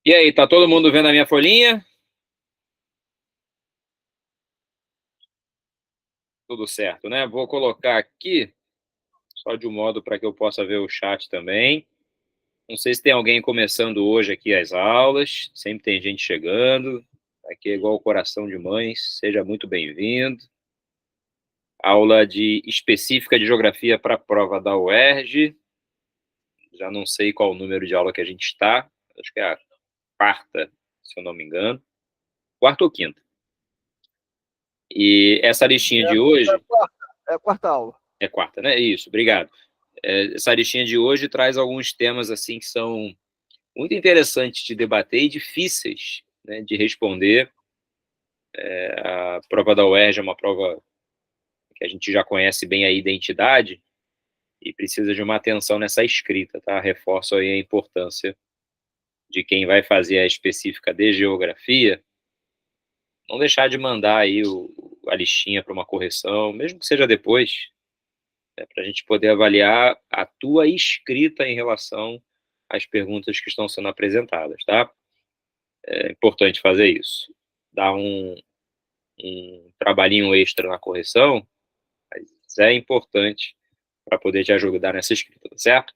E aí, tá todo mundo vendo a minha folhinha? Tudo certo, né? Vou colocar aqui, só de um modo para que eu possa ver o chat também. Não sei se tem alguém começando hoje aqui as aulas, sempre tem gente chegando. Aqui é igual o coração de mães, seja muito bem-vindo. Aula específica de geografia para a prova da UERJ. Já não sei qual o número de aula que a gente está, acho que é a quarta, se eu não me engano. Quarta ou quinta. E essa listinha de hoje. É a quarta aula. É quarta, né? Isso, obrigado. Essa listinha de hoje traz alguns temas assim que são muito interessantes de debater e difíceis, né, de responder. A prova da UERJ é uma prova que a gente já conhece bem a identidade e precisa de uma atenção nessa escrita, tá? Reforço aí a importância de quem vai fazer a específica de geografia, não deixar de mandar aí a listinha para uma correção, mesmo que seja depois, para a gente poder avaliar a tua escrita em relação às perguntas que estão sendo apresentadas, tá? É importante fazer isso. Dar um trabalhinho extra na correção, mas é importante para poder te ajudar nessa escrita, tá certo?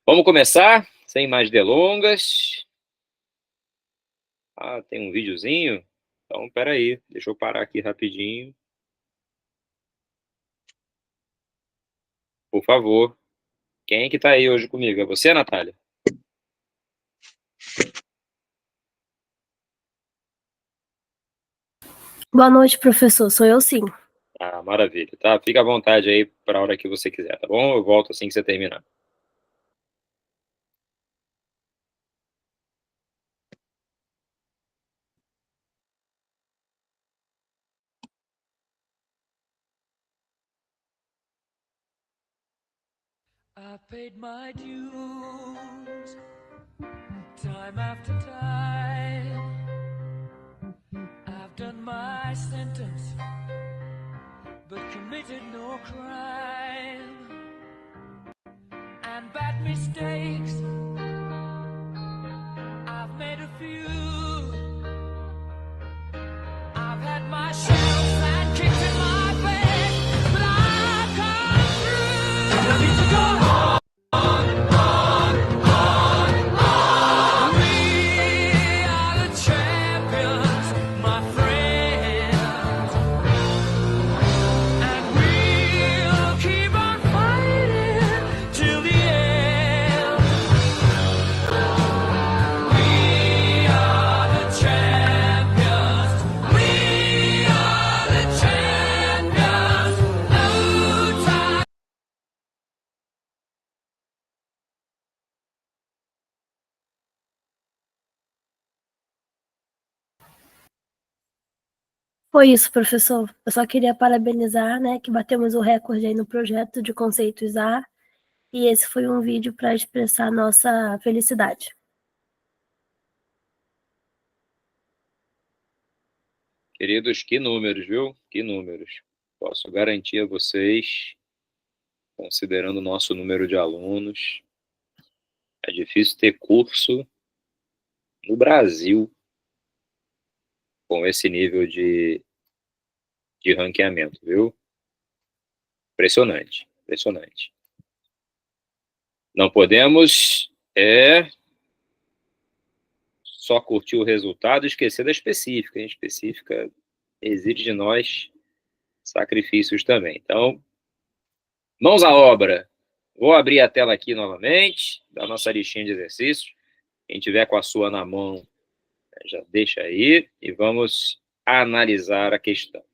Vamos começar, sem mais delongas. Ah, tem um videozinho? Então, peraí, deixa eu parar aqui rapidinho. Por favor. Quem é que está aí hoje comigo? É você, Natália? Boa noite, professor. Sou eu, sim. Ah, maravilha, tá? Fica à vontade aí para a hora que você quiser, tá bom? Eu volto assim que você terminar. I paid my dues time after time. I've done my sentence, but committed no crime. And bad mistakes, I've made a few. I've had my shells and kicks in my bed, but I've come through. I need to go home. We are the champions, my friends, and we'll keep on fighting till the end. We are the champions. We are the champions. No time. Foi isso, professor. Eu só queria parabenizar, né, que batemos o recorde aí no projeto de conceitos A, e esse foi um vídeo para expressar nossa felicidade. Queridos, que números, viu? Que números. Posso garantir a vocês, considerando o nosso número de alunos, é difícil ter curso no Brasil com esse nível de ranqueamento, viu? Impressionante, impressionante. Não podemos só curtir o resultado e esquecer da específica. A específica exige de nós sacrifícios também. Então, mãos à obra. Vou abrir a tela aqui novamente, da nossa listinha de exercícios. Quem tiver com a sua na mão, já deixa aí e vamos analisar a questão.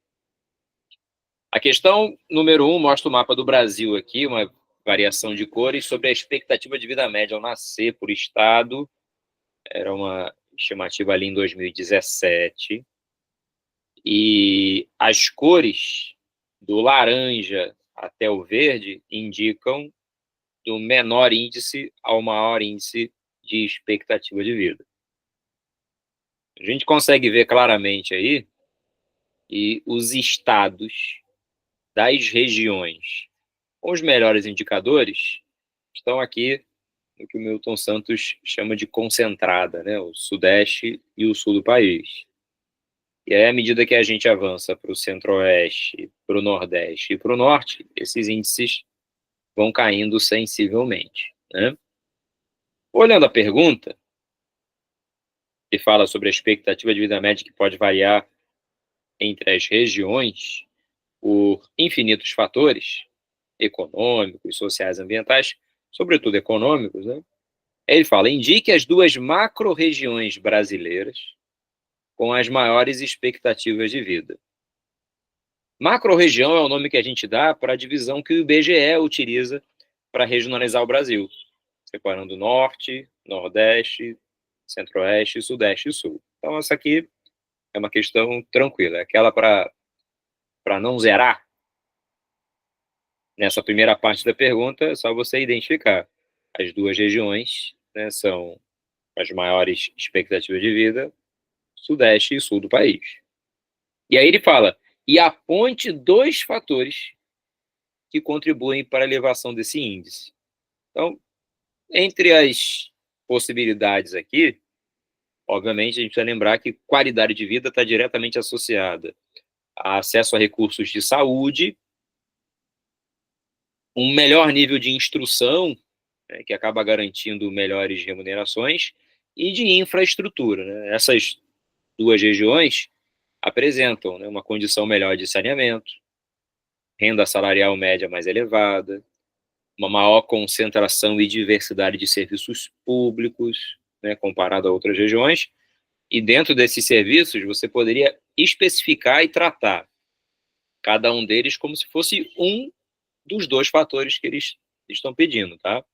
A questão número 1 mostra o mapa do Brasil aqui, uma variação de cores sobre a expectativa de vida média ao nascer por estado. Era uma estimativa ali em 2017. E as cores do laranja até o verde indicam do menor índice ao maior índice de expectativa de vida. A gente consegue ver claramente aí que os estados das regiões com os melhores indicadores estão aqui no que o Milton Santos chama de concentrada, né? O Sudeste e o Sul do país. E aí, à medida que a gente avança para o Centro-Oeste, para o Nordeste e para o Norte, esses índices vão caindo sensivelmente, né? Olhando a pergunta, que fala sobre a expectativa de vida média que pode variar entre as regiões por infinitos fatores econômicos, sociais, ambientais, sobretudo econômicos, né? Ele fala, indique as 2 macro-regiões brasileiras com as maiores expectativas de vida. Macro-região é o nome que a gente dá para a divisão que o IBGE utiliza para regionalizar o Brasil, separando Norte, Nordeste, Centro-Oeste, Sudeste e Sul. Então, essa aqui é uma questão tranquila, é aquela para não zerar. Nessa primeira parte da pergunta, é só você identificar. As 2 regiões, né, são as maiores expectativas de vida, Sudeste e Sul do país. E aí ele fala, e aponte 2 fatores que contribuem para a elevação desse índice. Então, entre as possibilidades aqui, obviamente, a gente precisa lembrar que qualidade de vida está diretamente associada a acesso a recursos de saúde, um melhor nível de instrução, né, que acaba garantindo melhores remunerações, e de infraestrutura, né? Essas 2 regiões apresentam, né, uma condição melhor de saneamento, renda salarial média mais elevada, uma maior concentração e diversidade de serviços públicos, né, comparado a outras regiões, e dentro desses serviços você poderia especificar e tratar cada um deles como se fosse um dos 2 fatores que eles estão pedindo, tá?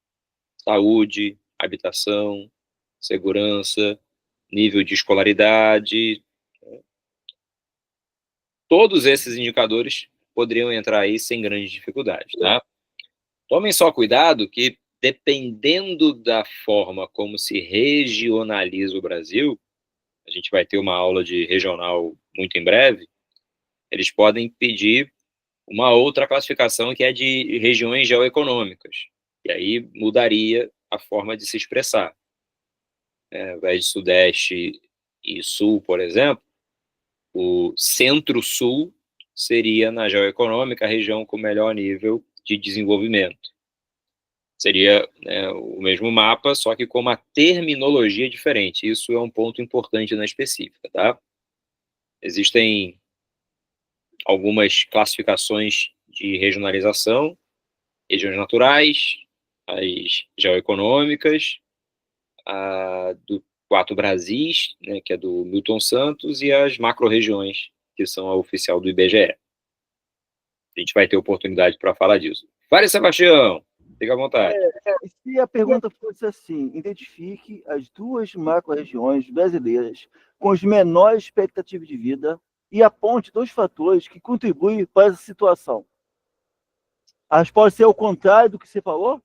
Saúde, habitação, segurança, nível de escolaridade. Todos esses indicadores poderiam entrar aí sem grandes dificuldades, tá? Tomem só cuidado que, dependendo da forma como se regionaliza o Brasil, a gente vai ter uma aula de regional muito em breve, eles podem pedir uma outra classificação que é de regiões geoeconômicas, e aí mudaria a forma de se expressar. Ao invés de Sudeste e Sul, por exemplo, o Centro-Sul seria, na geoeconômica, a região com melhor nível de desenvolvimento. Seria, né, o mesmo mapa, só que com uma terminologia diferente. Isso é um ponto importante na específica, tá? Existem algumas classificações de regionalização, regiões naturais, as geoeconômicas, a do 4 Brasis, né, que é do Milton Santos, e as macro-regiões, que são a oficial do IBGE. A gente vai ter oportunidade para falar disso. Fale, Sebastião, fica à vontade. Se a pergunta fosse assim, identifique as 2 macro-regiões brasileiras com as menores expectativas de vida e aponte 2 fatores que contribuem para essa situação. A resposta ser o contrário do que você falou?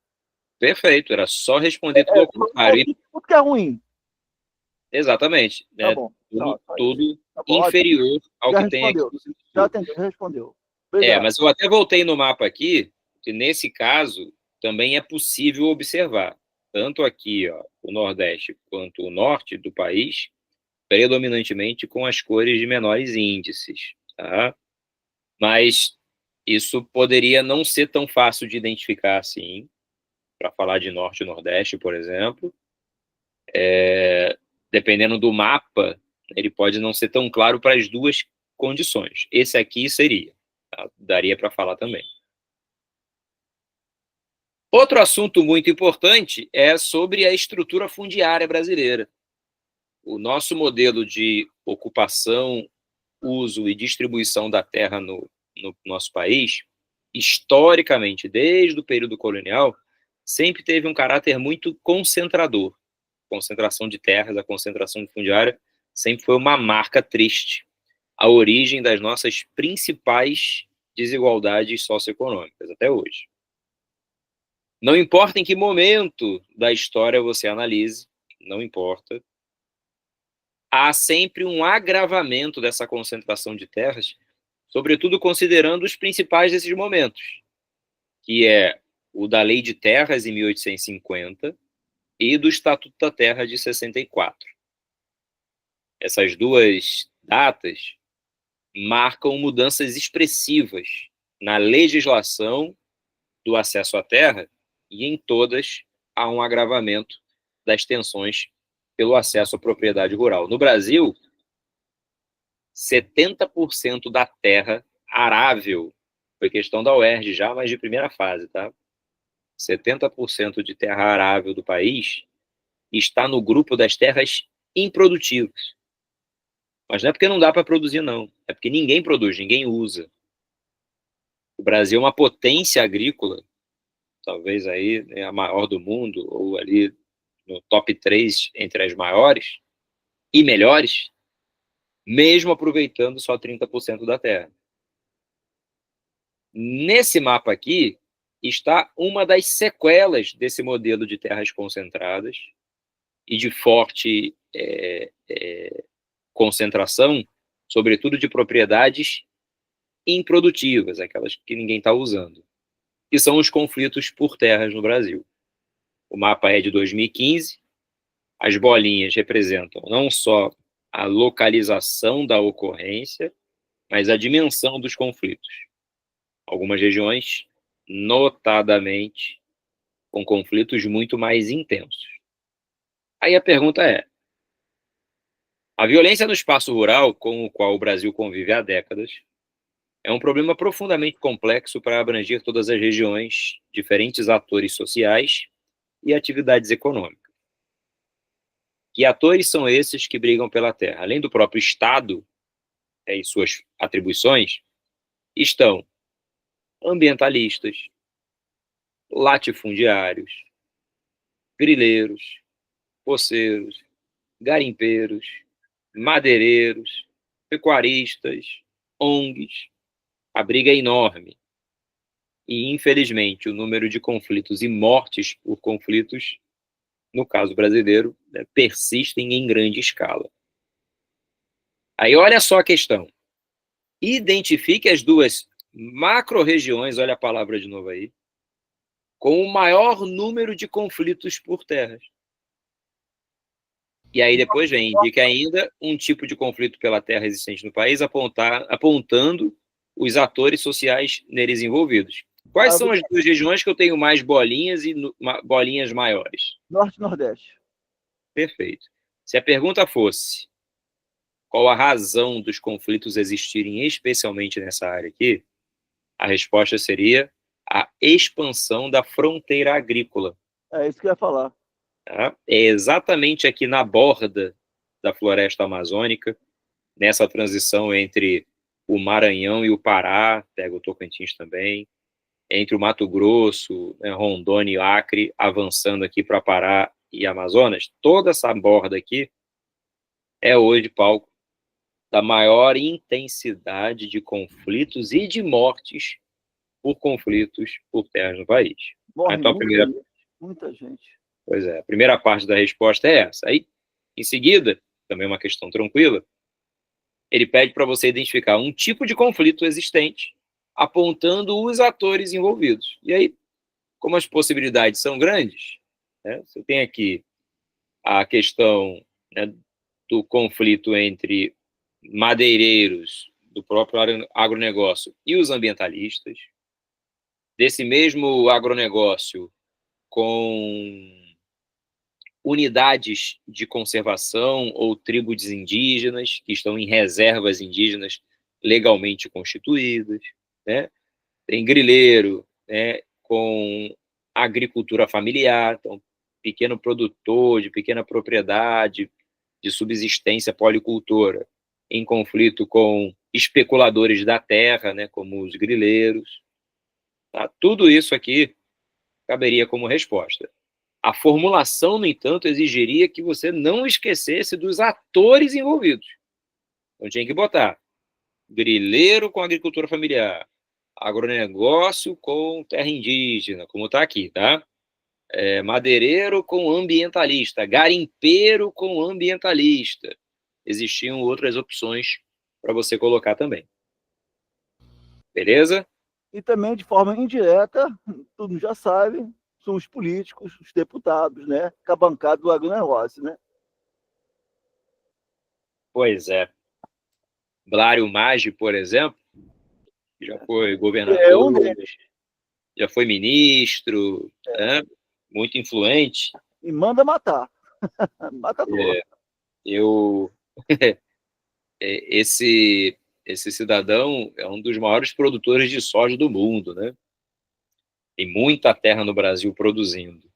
Perfeito, era só responder tudo ao contrário. Tudo que é ruim. Exatamente. Tá bom. Tudo Tá bom, inferior ao já que tem aqui. Já respondeu. Obrigado. Mas eu até voltei no mapa aqui, que nesse caso também é possível observar, tanto aqui, ó, o Nordeste quanto o Norte do país, predominantemente com as cores de menores índices, tá? Mas isso poderia não ser tão fácil de identificar assim, para falar de Norte e Nordeste, por exemplo. Dependendo do mapa, ele pode não ser tão claro para as 2 condições. Esse aqui seria, tá? Daria para falar também. Outro assunto muito importante é sobre a estrutura fundiária brasileira. O nosso modelo de ocupação, uso e distribuição da terra no nosso país, historicamente, desde o período colonial, sempre teve um caráter muito concentrador. Concentração de terras, a concentração de fundiária sempre foi uma marca triste, a origem das nossas principais desigualdades socioeconômicas até hoje. Não importa em que momento da história você analise, não importa, há sempre um agravamento dessa concentração de terras, sobretudo considerando os principais desses momentos, que é o da Lei de Terras em 1850, e do Estatuto da Terra de 64. Essas duas datas marcam mudanças expressivas na legislação do acesso à terra, e em todas há um agravamento das tensões pelo acesso à propriedade rural. No Brasil, 70% da terra arável, foi questão da UERJ já, mas de primeira fase, tá? 70% de terra arável do país está no grupo das terras improdutivas. Mas não é porque não dá para produzir, não. É porque ninguém produz, ninguém usa. O Brasil é uma potência agrícola, talvez aí, né, a maior do mundo, ou ali no top 3 entre as maiores e melhores, mesmo aproveitando só 30% da terra. Nesse mapa aqui está uma das sequelas desse modelo de terras concentradas e de forte concentração, sobretudo de propriedades improdutivas, aquelas que ninguém está usando, que são os conflitos por terras no Brasil. O mapa é de 2015, as bolinhas representam não só a localização da ocorrência, mas a dimensão dos conflitos. Algumas regiões, notadamente, com conflitos muito mais intensos. Aí a pergunta é: a violência no espaço rural, com o qual o Brasil convive há décadas, é um problema profundamente complexo para abranger todas as regiões, diferentes atores sociais e atividades econômicas. Que atores são esses que brigam pela terra? Além do próprio Estado e suas atribuições, estão ambientalistas, latifundiários, grileiros, poceiros, garimpeiros, madeireiros, pecuaristas, ONGs. A briga é enorme. E, infelizmente, o número de conflitos e mortes por conflitos, no caso brasileiro, né, persistem em grande escala. Aí olha só a questão. Identifique as duas macro-regiões, olha a palavra de novo aí, com o maior número de conflitos por terras. E aí depois vem, indica ainda um tipo de conflito pela terra existente no país, apontando os atores sociais neles envolvidos. Quais são as duas regiões que eu tenho mais bolinhas e bolinhas maiores? Norte e Nordeste. Perfeito. Se a pergunta fosse qual a razão dos conflitos existirem especialmente nessa área aqui, a resposta seria a expansão da fronteira agrícola. É isso que eu ia falar. Tá? É exatamente aqui na borda da floresta amazônica, nessa transição entre o Maranhão e o Pará, pega o Tocantins também, entre o Mato Grosso, né, Rondônia e Acre, avançando aqui para Pará e Amazonas, toda essa borda aqui é hoje palco da maior intensidade de conflitos e de mortes por conflitos por terras no país. Morre então, muita gente. Pois é, a primeira parte da resposta é essa. Aí, em seguida, também uma questão tranquila, ele pede para você identificar um tipo de conflito existente, apontando os atores envolvidos. E aí, como as possibilidades são grandes, né, você tem aqui a questão, né, do conflito entre madeireiros, do próprio agronegócio e os ambientalistas, desse mesmo agronegócio com unidades de conservação ou tribos indígenas que estão em reservas indígenas legalmente constituídas, né? Tem grileiro, né, com agricultura familiar, então pequeno produtor de pequena propriedade de subsistência policultora em conflito com especuladores da terra, né, como os grileiros. Tá? Tudo isso aqui caberia como resposta. A formulação, no entanto, exigiria que você não esquecesse dos atores envolvidos. Então tinha que botar grileiro com agricultura familiar, agronegócio com terra indígena, como está aqui, tá? Madeireiro com ambientalista, garimpeiro com ambientalista. Existiam outras opções para você colocar também. Beleza? E também, de forma indireta, todo mundo já sabe, são os políticos, os deputados, né? Com a bancada do agronegócio, né? Pois é. Blário Maggi, por exemplo, que já foi É governador, um deles. já foi ministro, né? Muito influente. E manda matar. Matador. Eu esse cidadão é um dos maiores produtores de soja do mundo, né? Tem muita terra no Brasil produzindo.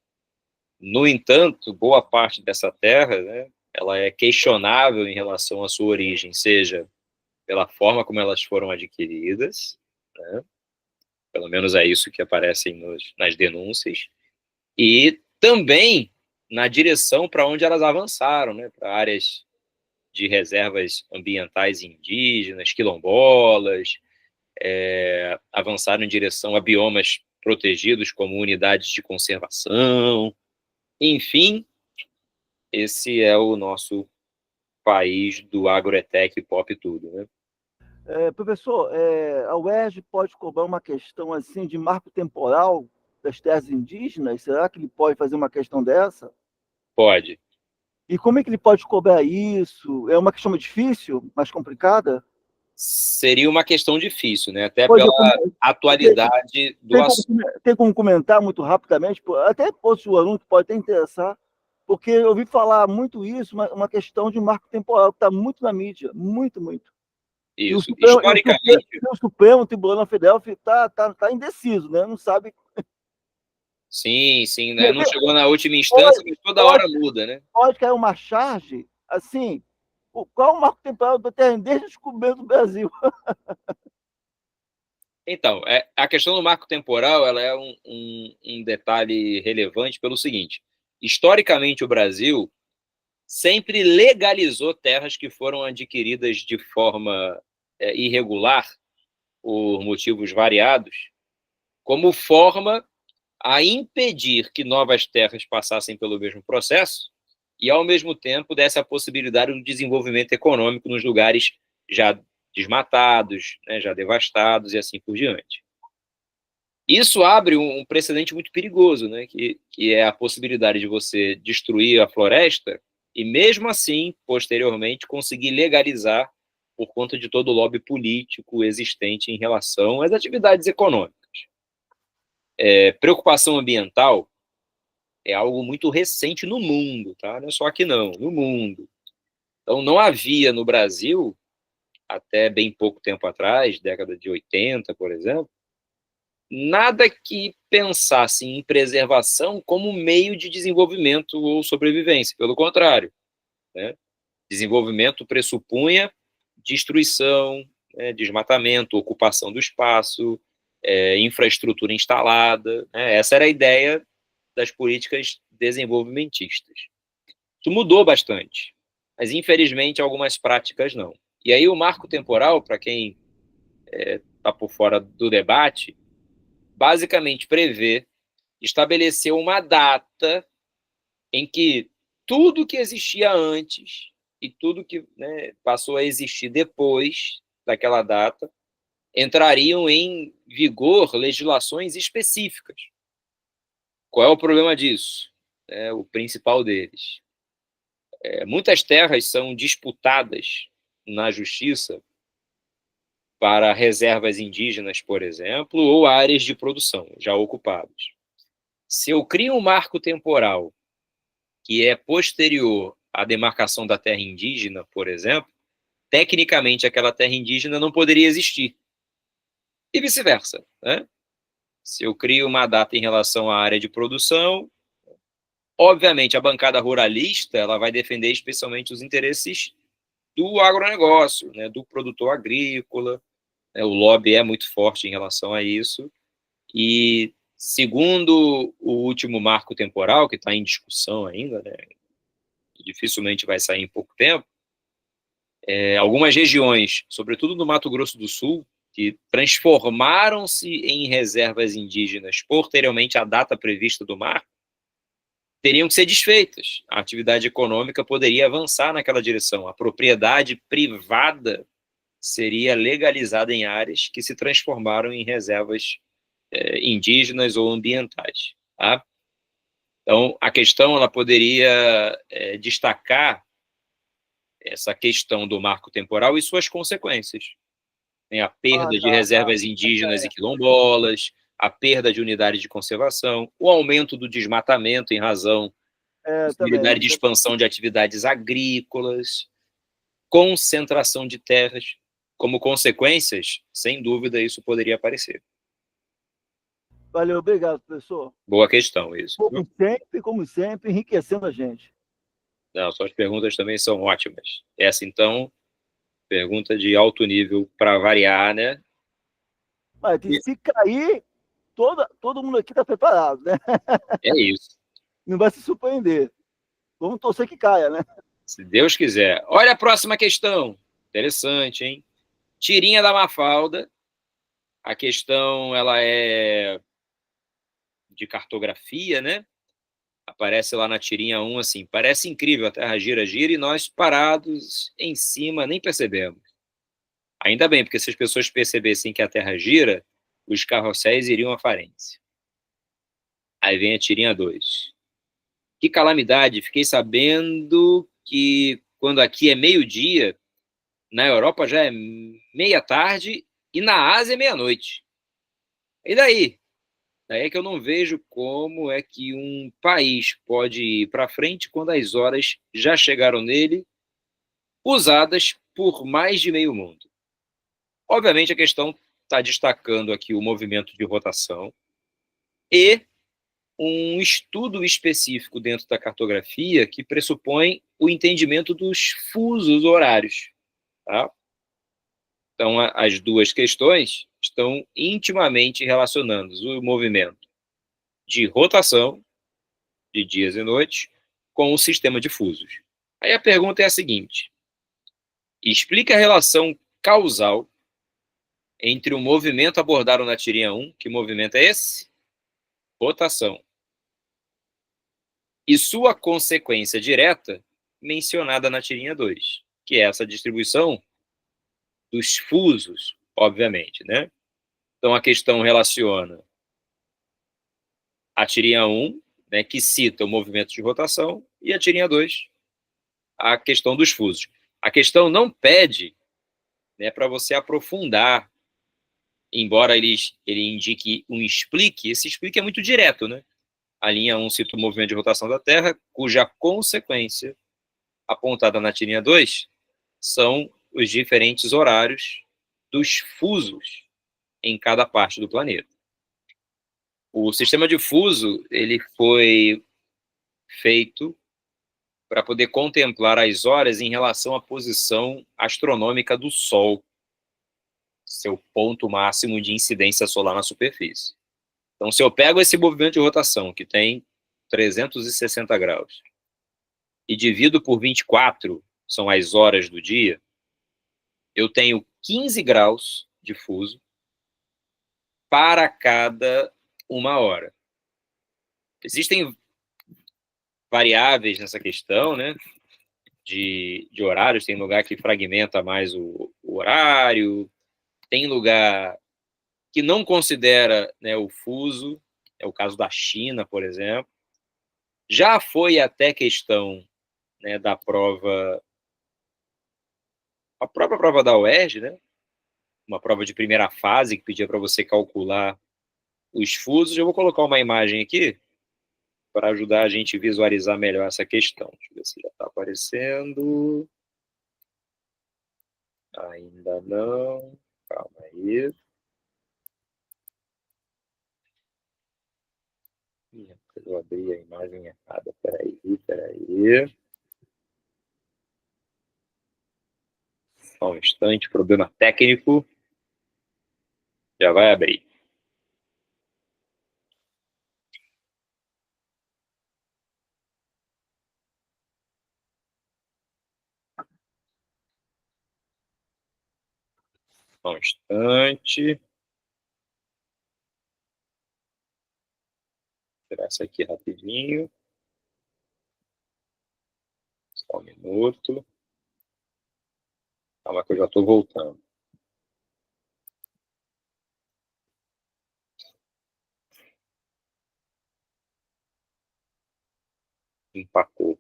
No entanto, boa parte dessa terra, né, ela é questionável em relação à sua origem, seja pela forma como elas foram adquiridas, né? Pelo menos é isso que aparece nas denúncias, e também na direção para onde elas avançaram, né? Para áreas de reservas ambientais indígenas, quilombolas, avançaram em direção a biomas protegidos como unidades de conservação. Enfim, esse é o nosso país do agroetec pop tudo, né? Professor, a UERJ pode cobrar uma questão assim de marco temporal das terras indígenas? Será que ele pode fazer uma questão dessa? Pode. E como é que ele pode cobrar isso? É uma questão difícil, mais complicada? Seria uma questão difícil, né? Até Pode, pela atualidade do assunto. tem como comentar muito rapidamente, até fosse o aluno que pode até interessar, porque eu ouvi falar muito isso, uma questão de marco temporal, que está muito na mídia, muito, muito. Isso. Historicamente, o Supremo Tribunal Federal tá indeciso, né? Não sabe. sim, né? Não chegou na última instância, mas toda hora muda, né? Pode cair uma charge, assim, qual o marco temporal da terra desde o descobrimento do Brasil? Então, a questão do marco temporal, ela é um detalhe relevante pelo seguinte: historicamente, o Brasil sempre legalizou terras que foram adquiridas de forma irregular, por motivos variados, como forma a impedir que novas terras passassem pelo mesmo processo e, ao mesmo tempo, desse a possibilidade do desenvolvimento econômico nos lugares já desmatados, né, já devastados e assim por diante. Isso abre um precedente muito perigoso, né, que é a possibilidade de você destruir a floresta e, mesmo assim, posteriormente, conseguir legalizar por conta de todo o lobby político existente em relação às atividades econômicas. Preocupação ambiental é algo muito recente no mundo, tá? Não é só aqui não, no mundo. Então, não havia no Brasil, até bem pouco tempo atrás, década de 80, por exemplo, nada que pensasse em preservação como meio de desenvolvimento ou sobrevivência. Pelo contrário, né? Desenvolvimento pressupunha destruição, né? Desmatamento, ocupação do espaço, infraestrutura instalada, né? Essa era a ideia das políticas desenvolvimentistas. Isso mudou bastante, mas infelizmente algumas práticas não. E aí o marco temporal, para quem está por fora do debate, basicamente prevê estabelecer uma data em que tudo que existia antes e tudo que, né, passou a existir depois daquela data entrariam em vigor legislações específicas. Qual é o problema disso? O principal deles. Muitas terras são disputadas na justiça para reservas indígenas, por exemplo, ou áreas de produção já ocupadas. Se eu crio um marco temporal que é posterior à demarcação da terra indígena, por exemplo, tecnicamente aquela terra indígena não poderia existir. E vice-versa, né? Se eu crio uma data em relação à área de produção, obviamente a bancada ruralista ela vai defender especialmente os interesses do agronegócio, né, do produtor agrícola, né, o lobby é muito forte em relação a isso, e segundo o último marco temporal, que está em discussão ainda, né, dificilmente vai sair em pouco tempo, algumas regiões, sobretudo no Mato Grosso do Sul, que transformaram-se em reservas indígenas posteriormente à data prevista do marco, teriam que ser desfeitas. A atividade econômica poderia avançar naquela direção. A propriedade privada seria legalizada em áreas que se transformaram em reservas indígenas ou ambientais. Tá? Então, a questão ela poderia destacar essa questão do marco temporal e suas consequências. Tem a perda de reservas indígenas e quilombolas, a perda de unidades de conservação, o aumento do desmatamento em razão da possibilidade de expansão de atividades agrícolas, concentração de terras. Como consequências, sem dúvida, isso poderia aparecer. Valeu, obrigado, professor. Boa questão, isso. Como sempre, enriquecendo a gente. Não, suas perguntas também são ótimas. Essa, então, pergunta de alto nível para variar, né? Mas se cair, todo mundo aqui está preparado, né? É isso. Não vai se surpreender. Vamos torcer que caia, né? Se Deus quiser. Olha a próxima questão. Interessante, hein? Tirinha da Mafalda. A questão, ela é de cartografia, né? Aparece lá na tirinha 1, assim, parece incrível, a Terra gira, gira, e nós parados em cima nem percebemos. Ainda bem, porque se as pessoas percebessem que a Terra gira, os carrosséis iriam à falência. Aí vem a tirinha 2. Que calamidade, fiquei sabendo que quando aqui é meio-dia, na Europa já é meia-tarde e na Ásia é meia-noite. E daí? Daí é que eu não vejo como é que um país pode ir para frente quando as horas já chegaram nele, usadas por mais de meio mundo. Obviamente, a questão está destacando aqui o movimento de rotação e um estudo específico dentro da cartografia que pressupõe o entendimento dos fusos horários. Tá? Então, as duas questões estão intimamente relacionadas, o movimento de rotação de dias e noites com o sistema de fusos. Aí a pergunta é a seguinte: explica a relação causal entre o movimento abordado na tirinha 1, que movimento é esse? Rotação. E sua consequência direta, mencionada na tirinha 2, que é essa distribuição dos fusos, obviamente, né? Então a questão relaciona a tirinha 1, né, que cita o movimento de rotação, e a tirinha 2, a questão dos fusos. A questão não pede, né, para você aprofundar, embora ele indique um explique, esse explique é muito direto, né? A linha 1 cita o movimento de rotação da Terra, cuja consequência, apontada na tirinha 2, são os diferentes horários dos fusos em cada parte do planeta. O sistema de fuso ele foi feito para poder contemplar as horas em relação à posição astronômica do Sol, seu ponto máximo de incidência solar na superfície. Então, se eu pego esse movimento de rotação, que tem 360 graus, e divido por 24, são as horas do dia, eu tenho 15 graus de fuso para cada uma hora. Existem variáveis nessa questão, né, de horários, tem lugar que fragmenta mais o horário, tem lugar que não considera, né, o fuso, é o caso da China, por exemplo. Já foi até questão, né, da prova, a própria prova da UERJ, né, uma prova de primeira fase que pedia para você calcular os fusos. Eu vou colocar uma imagem aqui para ajudar a gente a visualizar melhor essa questão. Deixa eu ver se já está aparecendo. Ainda não. Calma aí. Eu abri a imagem errada. Peraí. Só um instante, problema técnico. Já vai abrir. Só um instante. Vou tirar essa aqui rapidinho. Só um minuto. Calma que eu já estou voltando. Empacou.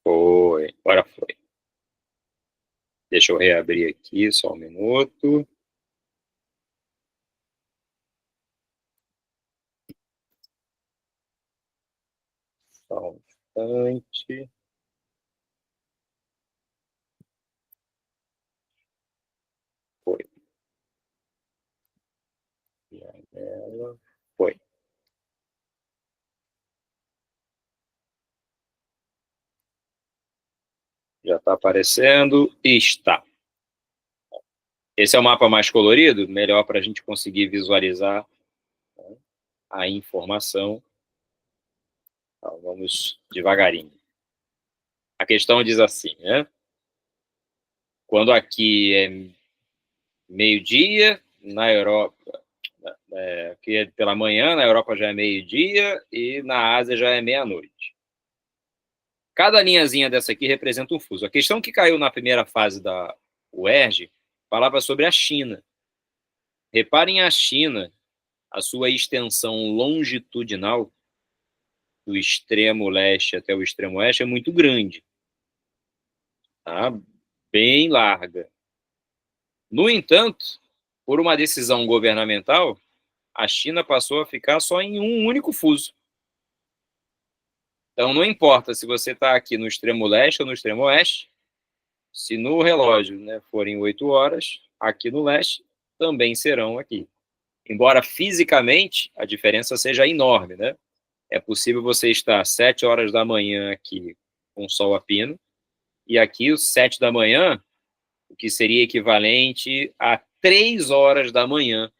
Foi, agora foi. Deixa eu reabrir aqui, só um minuto. Só um instante. Foi. Janela. Foi. Já está aparecendo. Está. Esse é o mapa mais colorido, melhor para a gente conseguir visualizar, né, a informação. Então, vamos devagarinho. A questão diz assim, né? Quando aqui é meio-dia, na Europa, aqui é pela manhã, na Europa já é meio-dia e na Ásia já é meia-noite. Cada linhazinha dessa aqui representa um fuso. A questão que caiu na primeira fase da UERJ falava sobre a China. Reparem a China, a sua extensão longitudinal do extremo leste até o extremo oeste é muito grande, tá? Bem larga. No entanto, por uma decisão governamental, a China passou a ficar só em um único fuso. Então, não importa se você está aqui no extremo leste ou no extremo oeste, se no relógio, né, forem 8 horas, aqui no leste, também serão aqui. Embora fisicamente a diferença seja enorme, né? É possível você estar 7 horas da manhã aqui com sol a pino, e aqui, os 7 da manhã, o que seria equivalente a 3 horas da manhã,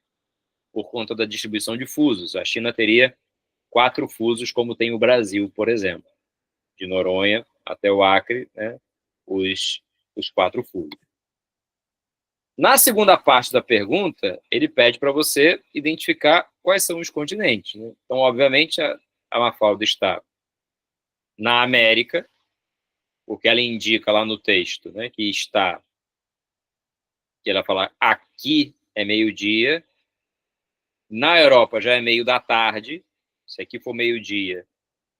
por conta da distribuição de fusos. A China teria 4 fusos, como tem o Brasil, por exemplo. De Noronha até o Acre, né, os 4 fusos. Na segunda parte da pergunta, ele pede para você identificar quais são os continentes, né? Então, obviamente, a Mafalda está na América, porque ela indica lá no texto, né, que ela fala aqui é meio-dia, na Europa já é meio da tarde, se aqui for meio-dia,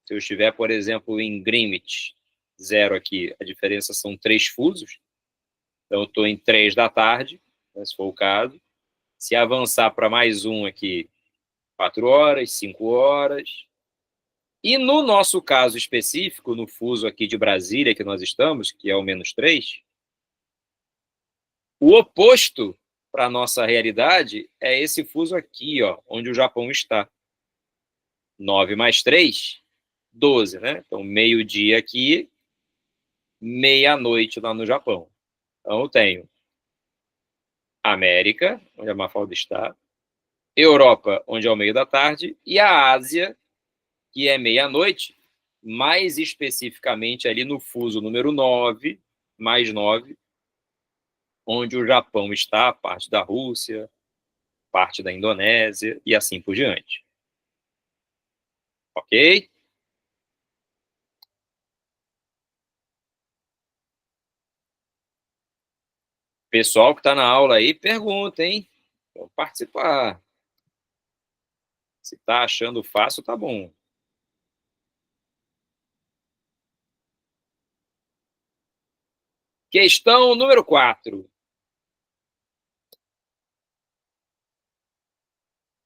se eu estiver, por exemplo, em Greenwich, 0 aqui, a diferença são 3 fusos, então eu estou em 3 da tarde, né, se for o caso. Se avançar para mais um aqui, 4 horas, 5 horas. E no nosso caso específico, no fuso aqui de Brasília, que nós estamos, que é o -3, o oposto para a nossa realidade é esse fuso aqui, ó, onde o Japão está. 9 mais 3, 12, né? Então, meio-dia aqui, meia-noite lá no Japão. Então, eu tenho América, onde a Mafalda está, Europa, onde é o meio da tarde, e a Ásia, que é meia-noite, mais especificamente ali no fuso número 9, mais 9, onde o Japão está, parte da Rússia, parte da Indonésia, e assim por diante. Ok? Pessoal que está na aula aí, pergunta, hein? Vamos participar. Se está achando fácil, tá bom. Questão número 4.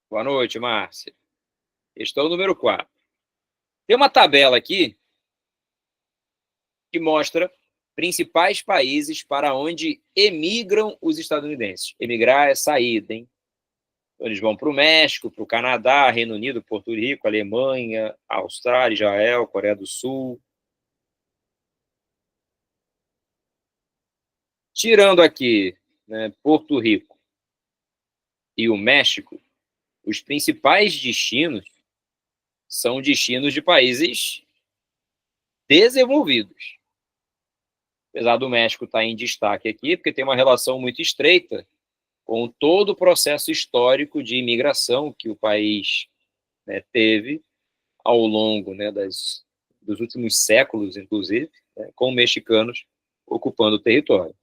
Boa noite, Márcia. Questão número 4. Tem uma tabela aqui que mostra principais países para onde emigram os estadunidenses. Emigrar é saída, hein? Então, eles vão para o México, para o Canadá, Reino Unido, Porto Rico, Alemanha, Austrália, Israel, Coreia do Sul. Tirando aqui, né, Porto Rico e o México, os principais destinos são destinos de países desenvolvidos. Apesar do México estar em destaque aqui, porque tem uma relação muito estreita com todo o processo histórico de imigração que o país, né, teve ao longo, né, dos últimos séculos, inclusive, né, com mexicanos ocupando o território.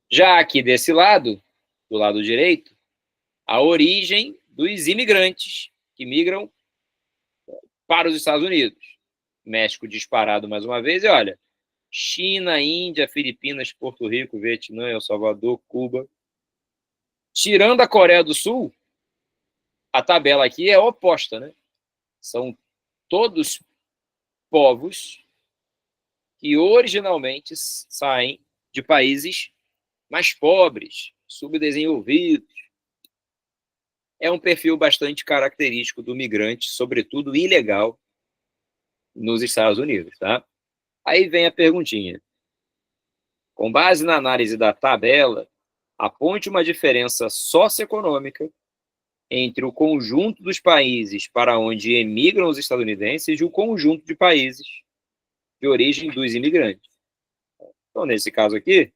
Já aqui desse lado, do lado direito, a origem dos imigrantes que migram para os Estados Unidos. México disparado mais uma vez, e olha, China, Índia, Filipinas, Porto Rico, Vietnã, El Salvador, Cuba. Tirando a Coreia do Sul, a tabela aqui é oposta, né? São todos povos que originalmente saem de países mais pobres, subdesenvolvidos. É um perfil bastante característico do migrante, sobretudo ilegal, nos Estados Unidos, tá? Aí vem a perguntinha. Com base na análise da tabela, aponte uma diferença socioeconômica entre o conjunto dos países para onde emigram os estadunidenses e o conjunto de países de origem dos imigrantes. Então, nesse caso aqui,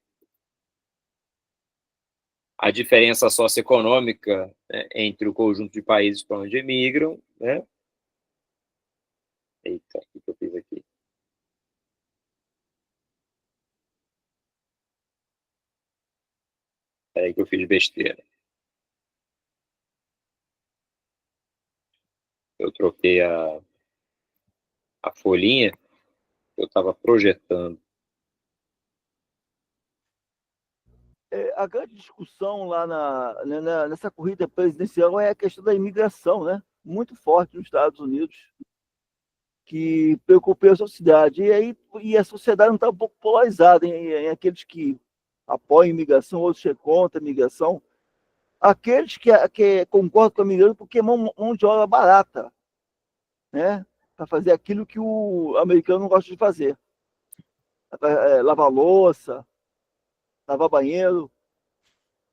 a diferença socioeconômica, né, entre o conjunto de países para onde emigram, né? Eita, o que eu fiz aqui? É aí que eu fiz besteira. Eu troquei a folhinha que eu estava projetando. A grande discussão lá nessa corrida presidencial é a questão da imigração, né? Muito forte nos Estados Unidos, que preocupa a sociedade. E a sociedade não está um pouco polarizada em aqueles que apoiam a imigração, outros que contra a imigração. Aqueles que concordam com a imigração porque é mão de obra barata, né? Para fazer aquilo que o americano não gosta de fazer. Lavar louça, lavar banheiro.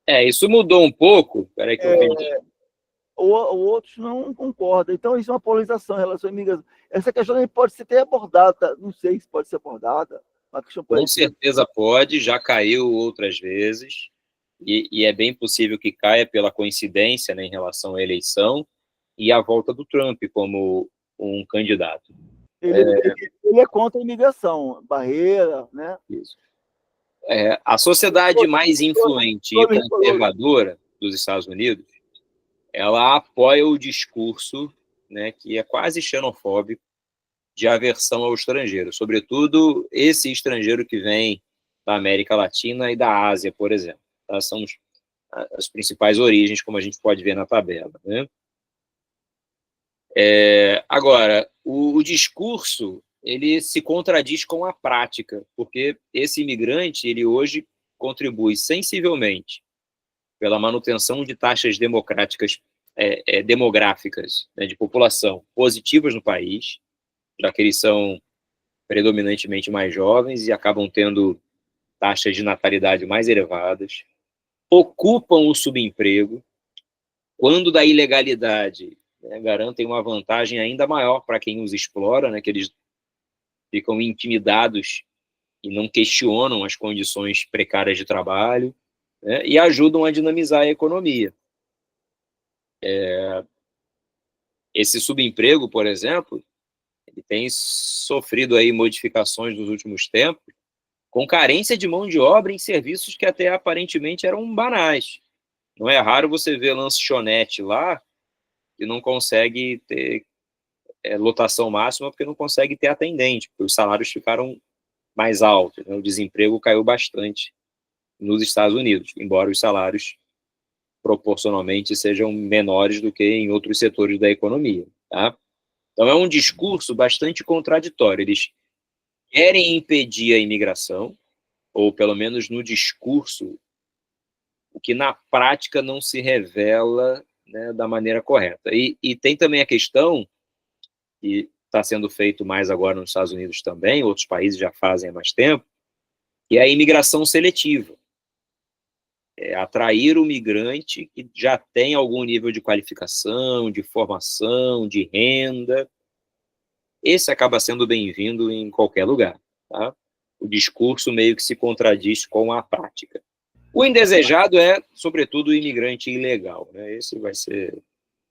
Isso mudou um pouco. Peraí que eu fiz. Outros não concordam. Então, isso é uma polarização em relação à imigração. Essa questão pode ser até abordada, não sei se pode ser abordada. Uma questão Com certeza pode, já caiu outras vezes, e é bem possível que caia pela coincidência, né, em relação à eleição e à volta do Trump como um candidato. Ele é contra a imigração, barreira, né? Isso. A sociedade mais influente e conservadora dos Estados Unidos, ela apoia o discurso, né, que é quase xenofóbico, de aversão ao estrangeiro, sobretudo esse estrangeiro que vem da América Latina e da Ásia, por exemplo. Tá? São as principais origens, como a gente pode ver na tabela, né? Agora, o discurso, ele se contradiz com a prática, porque esse imigrante, ele hoje contribui sensivelmente pela manutenção de taxas demográficas, né, de população positivas no país, já que eles são predominantemente mais jovens e acabam tendo taxas de natalidade mais elevadas, ocupam o subemprego, quando da ilegalidade, né, garantem uma vantagem ainda maior para quem os explora, né, que eles ficam intimidados e não questionam as condições precárias de trabalho, né, e ajudam a dinamizar a economia. Esse subemprego, por exemplo, ele tem sofrido aí modificações nos últimos tempos, com carência de mão de obra em serviços que até aparentemente eram banais. Não é raro você ver lanchonete lá que não consegue ter lotação máxima porque não consegue ter atendente, porque os salários ficaram mais altos, né? O desemprego caiu bastante nos Estados Unidos, embora os salários proporcionalmente sejam menores do que em outros setores da economia, tá? Então, é um discurso bastante contraditório. Eles querem impedir a imigração, ou pelo menos no discurso, o que na prática não se revela, né, da maneira correta. E tem também a questão, que está sendo feito mais agora nos Estados Unidos também, outros países já fazem há mais tempo, que é a imigração seletiva. Atrair o migrante que já tem algum nível de qualificação, de formação, de renda. Esse acaba sendo bem-vindo em qualquer lugar, tá? O discurso meio que se contradiz com a prática. O indesejado é, sobretudo, o imigrante ilegal, né? Esse vai ser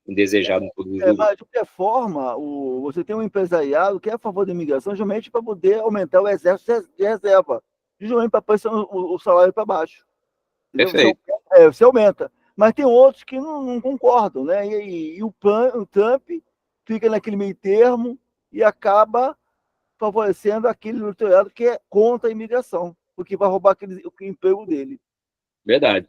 indesejado em todos os lugares. Mas, de qualquer forma, você tem um empresariado que é a favor da imigração, justamente para poder aumentar o exército de reserva, justamente para pressionar o salário para baixo. Perfeito. Você aumenta. Mas tem outros que não concordam, né? E o Trump fica naquele meio termo e acaba favorecendo aquele eleitorado que é contra a imigração, porque vai roubar o emprego dele. Verdade.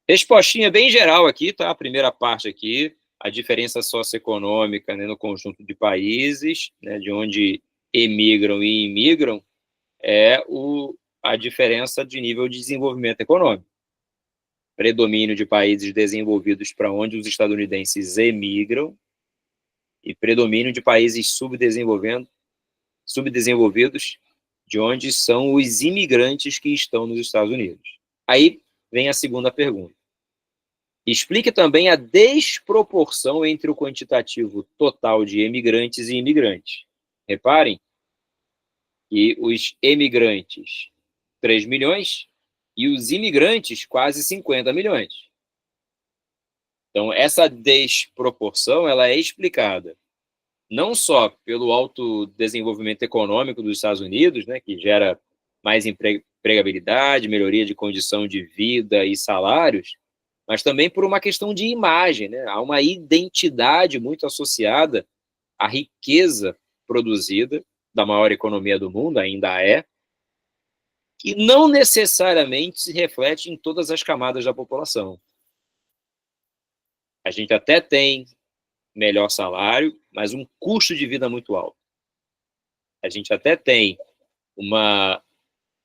Respostinha bem geral aqui, tá? A primeira parte aqui, a diferença socioeconômica, né, no conjunto de países, né, de onde emigram e imigram, é a diferença de nível de desenvolvimento econômico. Predomínio de países desenvolvidos para onde os estadunidenses emigram e predomínio de países subdesenvolvidos, de onde são os imigrantes que estão nos Estados Unidos. Aí vem a segunda pergunta. Explique também a desproporção entre o quantitativo total de emigrantes e imigrantes. Reparem que os emigrantes, 3 milhões, e os imigrantes, quase 50 milhões. Então, essa desproporção ela é explicada não só pelo alto desenvolvimento econômico dos Estados Unidos, né, que gera mais empregabilidade, melhoria de condição de vida e salários, mas também por uma questão de imagem, né? Há uma identidade muito associada à riqueza produzida da maior economia do mundo, ainda é, que não necessariamente se reflete em todas as camadas da população. A gente até tem melhor salário, mas um custo de vida muito alto. A gente até tem uma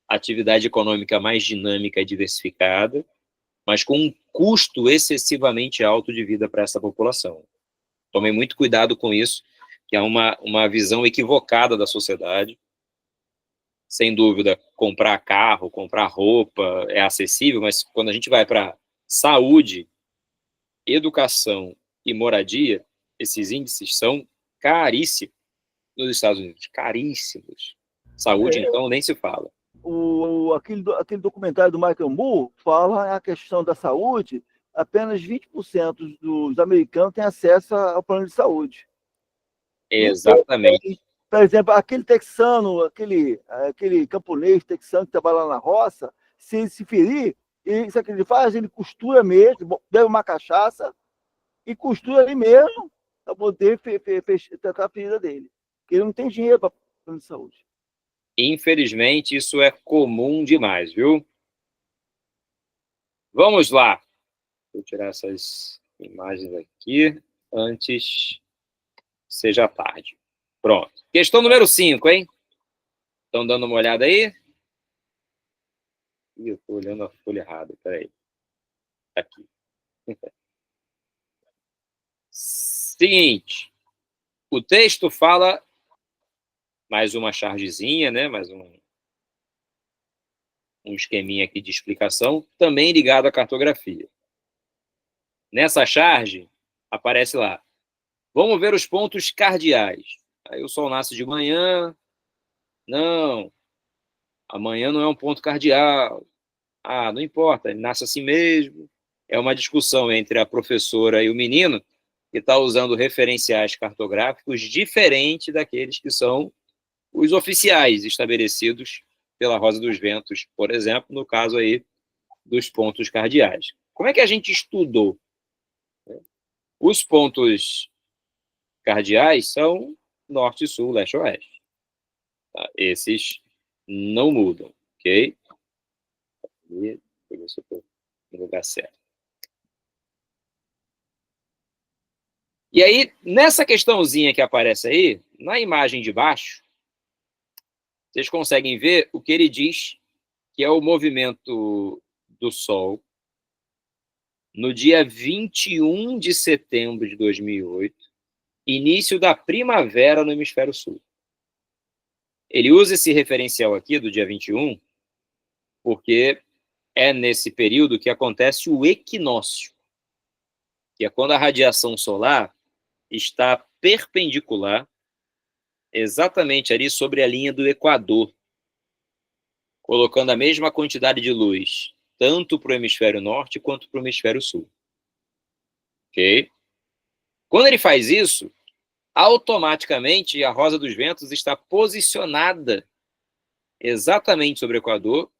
atividade econômica mais dinâmica e diversificada, mas com um custo excessivamente alto de vida para essa população. Tomem muito cuidado com isso, que é uma visão equivocada da sociedade. Sem dúvida, comprar carro, comprar roupa é acessível, mas quando a gente vai para saúde, educação e moradia, esses índices são caríssimos nos Estados Unidos, caríssimos. Saúde, então, nem se fala. Aquele documentário do Michael Moore fala a questão da saúde, apenas 20% dos americanos têm acesso ao plano de saúde. Exatamente. Por exemplo, aquele texano, aquele camponês texano que trabalha lá na roça, se ele se ferir, sabe o que ele faz? Ele costura mesmo, bebe uma cachaça e costura ali mesmo para poder tratar a ferida dele. Porque ele não tem dinheiro para plano de saúde. Infelizmente, isso é comum demais, viu? Vamos lá. Vou tirar essas imagens aqui antes seja tarde. Pronto. Questão número 5, hein? Estão dando uma olhada aí? Ih, eu estou olhando a folha errada. Peraí. Aqui. Seguinte. O texto fala mais uma chargezinha, né? Mais um esqueminha aqui de explicação, também ligado à cartografia. Nessa charge, aparece lá. Vamos ver os pontos cardeais. Aí o sol nasce de manhã. Não. Amanhã não é um ponto cardeal. Ah, não importa, ele nasce assim mesmo. É uma discussão entre a professora e o menino, que está usando referenciais cartográficos diferentes daqueles que são os oficiais estabelecidos pela Rosa dos Ventos, por exemplo, no caso aí dos pontos cardeais. Como é que a gente estudou? Os pontos cardeais são norte, sul, leste, oeste. Tá? Esses não mudam, ok? Deixa eu ver se eu estou no lugar certo. E aí, nessa questãozinha que aparece aí, na imagem de baixo, vocês conseguem ver o que ele diz que é o movimento do Sol no dia 21 de setembro de 2008, início da primavera no hemisfério sul. Ele usa esse referencial aqui do dia 21 porque é nesse período que acontece o equinócio, que é quando a radiação solar está perpendicular exatamente ali sobre a linha do Equador, colocando a mesma quantidade de luz tanto para o hemisfério norte quanto para o hemisfério sul. Ok? Quando ele faz isso, automaticamente a Rosa dos Ventos está posicionada exatamente sobre o Equador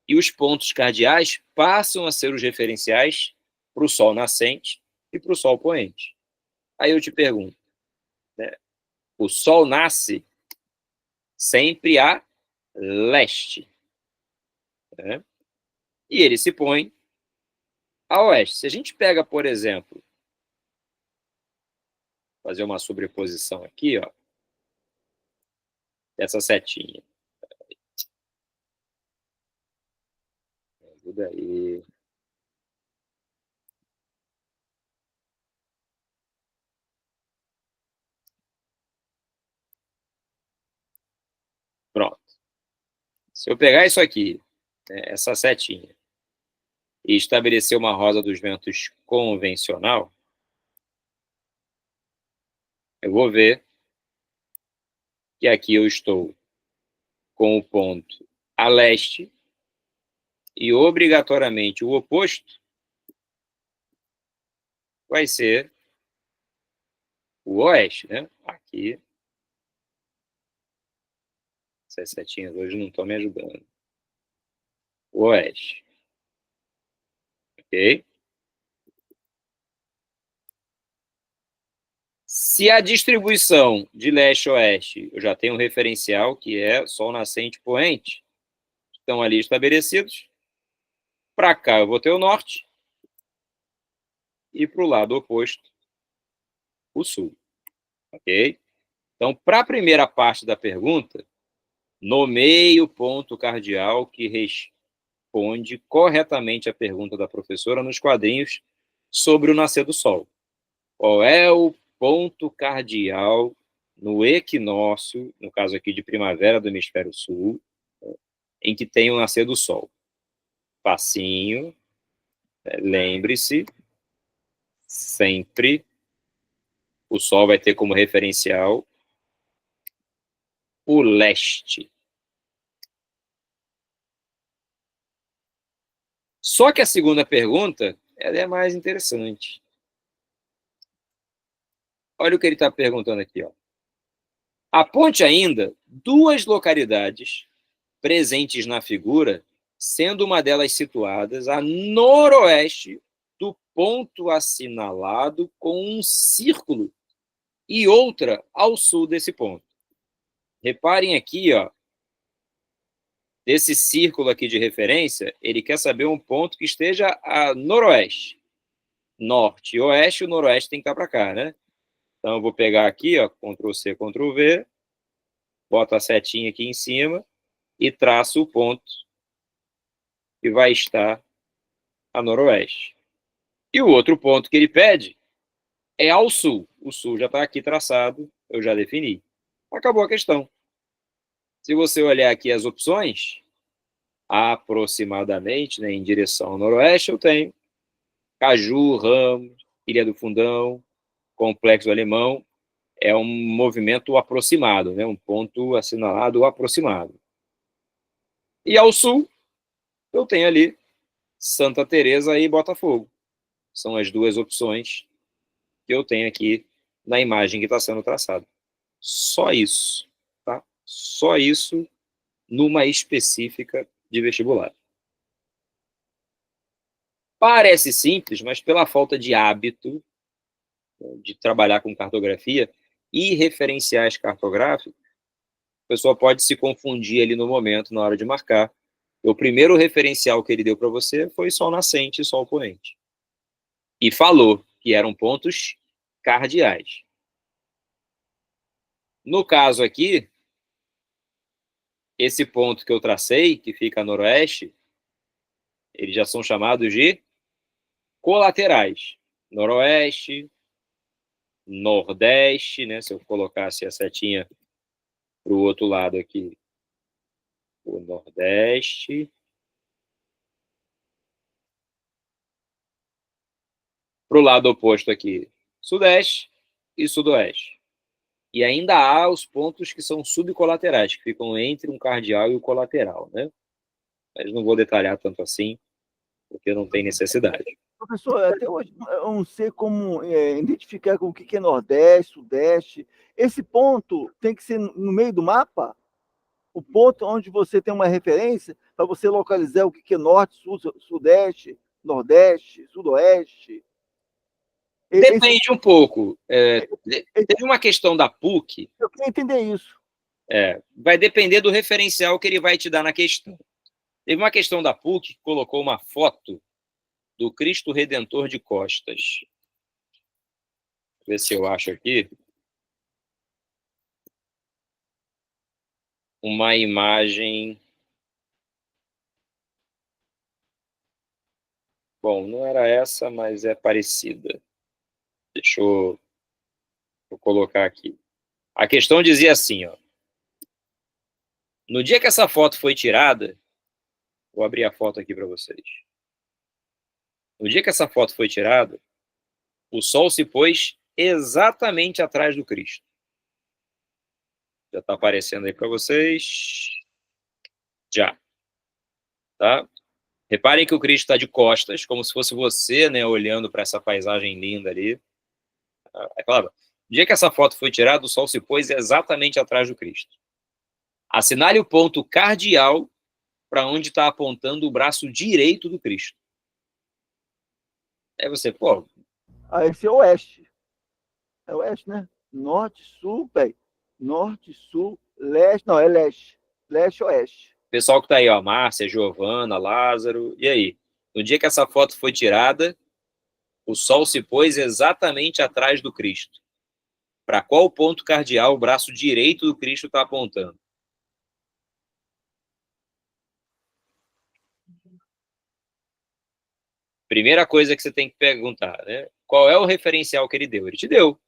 e os pontos cardeais passam a ser os referenciais para o sol nascente e para o sol poente. Aí eu te pergunto, né, o sol nasce sempre a leste, né? E ele se põe a oeste. Se a gente pega, por exemplo, fazer uma sobreposição aqui, ó, dessa setinha. Ajuda aí. Pronto. Se eu pegar isso aqui, né, essa setinha, e estabelecer uma rosa dos ventos convencional, eu vou ver que aqui eu estou com o ponto a leste e obrigatoriamente o oposto vai ser o oeste, né? Aqui, essas setinhas hoje não estão me ajudando. O oeste. Ok? Se a distribuição de leste a oeste, eu já tenho um referencial, que é sol nascente e poente, estão ali estabelecidos. Para cá eu vou ter o norte e para o lado oposto, o sul. Ok? Então, para a primeira parte da pergunta, nomeie o ponto cardial que responde corretamente a pergunta da professora nos quadrinhos sobre o nascer do sol. Qual é o ponto cardial no equinócio, no caso aqui de primavera do hemisfério sul, em que tem o nascer do sol? Facinho, lembre-se, sempre o sol vai ter como referencial o leste. Só que a segunda pergunta, ela é mais interessante. Olha o que ele está perguntando aqui, ó. Aponte ainda duas localidades presentes na figura, sendo uma delas situadas a noroeste do ponto assinalado com um círculo e outra ao sul desse ponto. Reparem aqui, ó, desse círculo aqui de referência, ele quer saber um ponto que esteja a noroeste. Norte e oeste, o noroeste tem que estar para cá, né? Então, eu vou pegar aqui, ó, Ctrl+C, Ctrl+V, boto a setinha aqui em cima e traço o ponto que vai estar a noroeste. E o outro ponto que ele pede é ao sul. O sul já está aqui traçado, eu já defini. Acabou a questão. Se você olhar aqui as opções, aproximadamente, né, em direção ao noroeste, eu tenho Caju, Ramos, Ilha do Fundão, Complexo Alemão. É um movimento aproximado, né, um ponto assinalado aproximado. E ao sul, eu tenho ali Santa Teresa e Botafogo. São as duas opções que eu tenho aqui na imagem que está sendo traçada. Só isso, tá? Só isso numa específica de vestibular. Parece simples, mas pela falta de hábito de trabalhar com cartografia e referenciais cartográficos, a pessoa pode se confundir ali no momento, na hora de marcar. O primeiro referencial que ele deu para você foi sol nascente e sol poente. E falou que eram pontos cardeais. No caso aqui, esse ponto que eu tracei, que fica a noroeste, eles já são chamados de colaterais. Noroeste, nordeste, né? Se eu colocasse a setinha para o outro lado aqui, o nordeste. Para o lado oposto aqui, sudeste e sudoeste. E ainda há os pontos que são subcolaterais, que ficam entre um cardeal e o colateral, né? Mas não vou detalhar tanto assim, porque não tem necessidade. Professor, até hoje eu não sei como identificar o que é Nordeste, Sudeste. Esse ponto tem que ser no meio do mapa? O ponto onde você tem uma referência para você localizar o que é Norte, Sul, Sudeste, nordeste, sudoeste? Depende um pouco. Teve uma questão da PUC. Eu queria entender isso. Vai depender do referencial que ele vai te dar na questão. Teve uma questão da PUC que colocou uma foto do Cristo Redentor de costas. Vou ver se eu acho aqui. Uma imagem. Bom, não era essa, mas é parecida. Deixa eu colocar aqui. A questão dizia assim, ó. No dia que essa foto foi tirada, vou abrir a foto aqui para vocês. No dia que essa foto foi tirada, o sol se pôs exatamente atrás do Cristo. Já está aparecendo aí para vocês. Já. Tá? Reparem que o Cristo está de costas, como se fosse você, né, olhando para essa paisagem linda ali. É claro, no dia que essa foto foi tirada, o sol se pôs exatamente atrás do Cristo. Assinale o ponto cardial para onde está apontando o braço direito do Cristo. Aí você, pô... Esse é oeste. É oeste, né? Norte, sul, velho. Norte, sul, leste. Não, é leste. Leste, oeste. Pessoal que tá aí, ó, Márcia, Giovana, Lázaro, e aí? No dia que essa foto foi tirada, o sol se pôs exatamente atrás do Cristo. Para qual ponto cardial o braço direito do Cristo está apontando? Primeira coisa que você tem que perguntar, né? Qual é o referencial que ele deu? Ele te deu.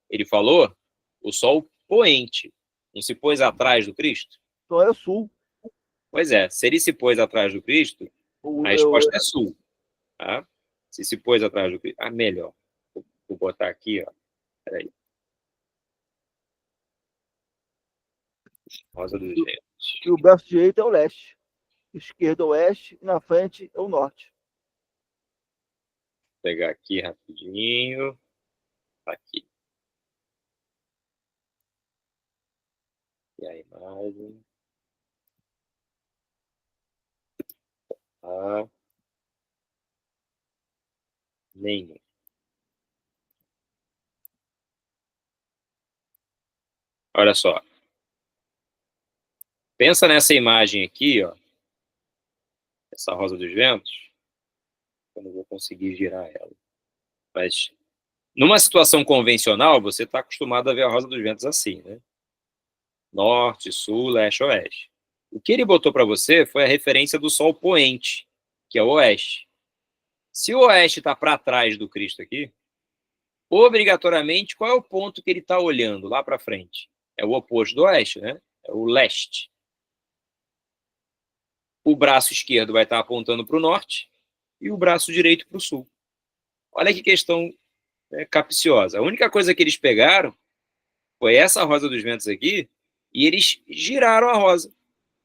Ele falou o sol poente. Não se pôs atrás do Cristo? Então é o sul. Pois é, se ele se pôs atrás do Cristo, a resposta é sul. Tá? Se pôs atrás do Cristo, melhor. Vou botar aqui, ó. Peraí. Rosa dos Ventos. Que o braço direito é o leste. Esquerdo é o oeste e na frente é o norte. Vou pegar aqui rapidinho. Aqui. E a imagem. Nenhum. Olha só. Pensa nessa imagem aqui, ó. Essa Rosa dos Ventos. Eu não vou conseguir girar ela. Mas, numa situação convencional, você está acostumado a ver a Rosa dos Ventos assim, né? Norte, sul, leste, oeste. O que ele botou para você foi a referência do sol poente, que é o oeste. Se o oeste está para trás do Cristo aqui, obrigatoriamente, qual é o ponto que ele está olhando lá para frente? É o oposto do oeste, né? É o leste. O braço esquerdo vai estar apontando para o norte e o braço direito para o sul. Olha que questão capciosa. A única coisa que eles pegaram foi essa Rosa dos Ventos aqui e eles giraram a rosa,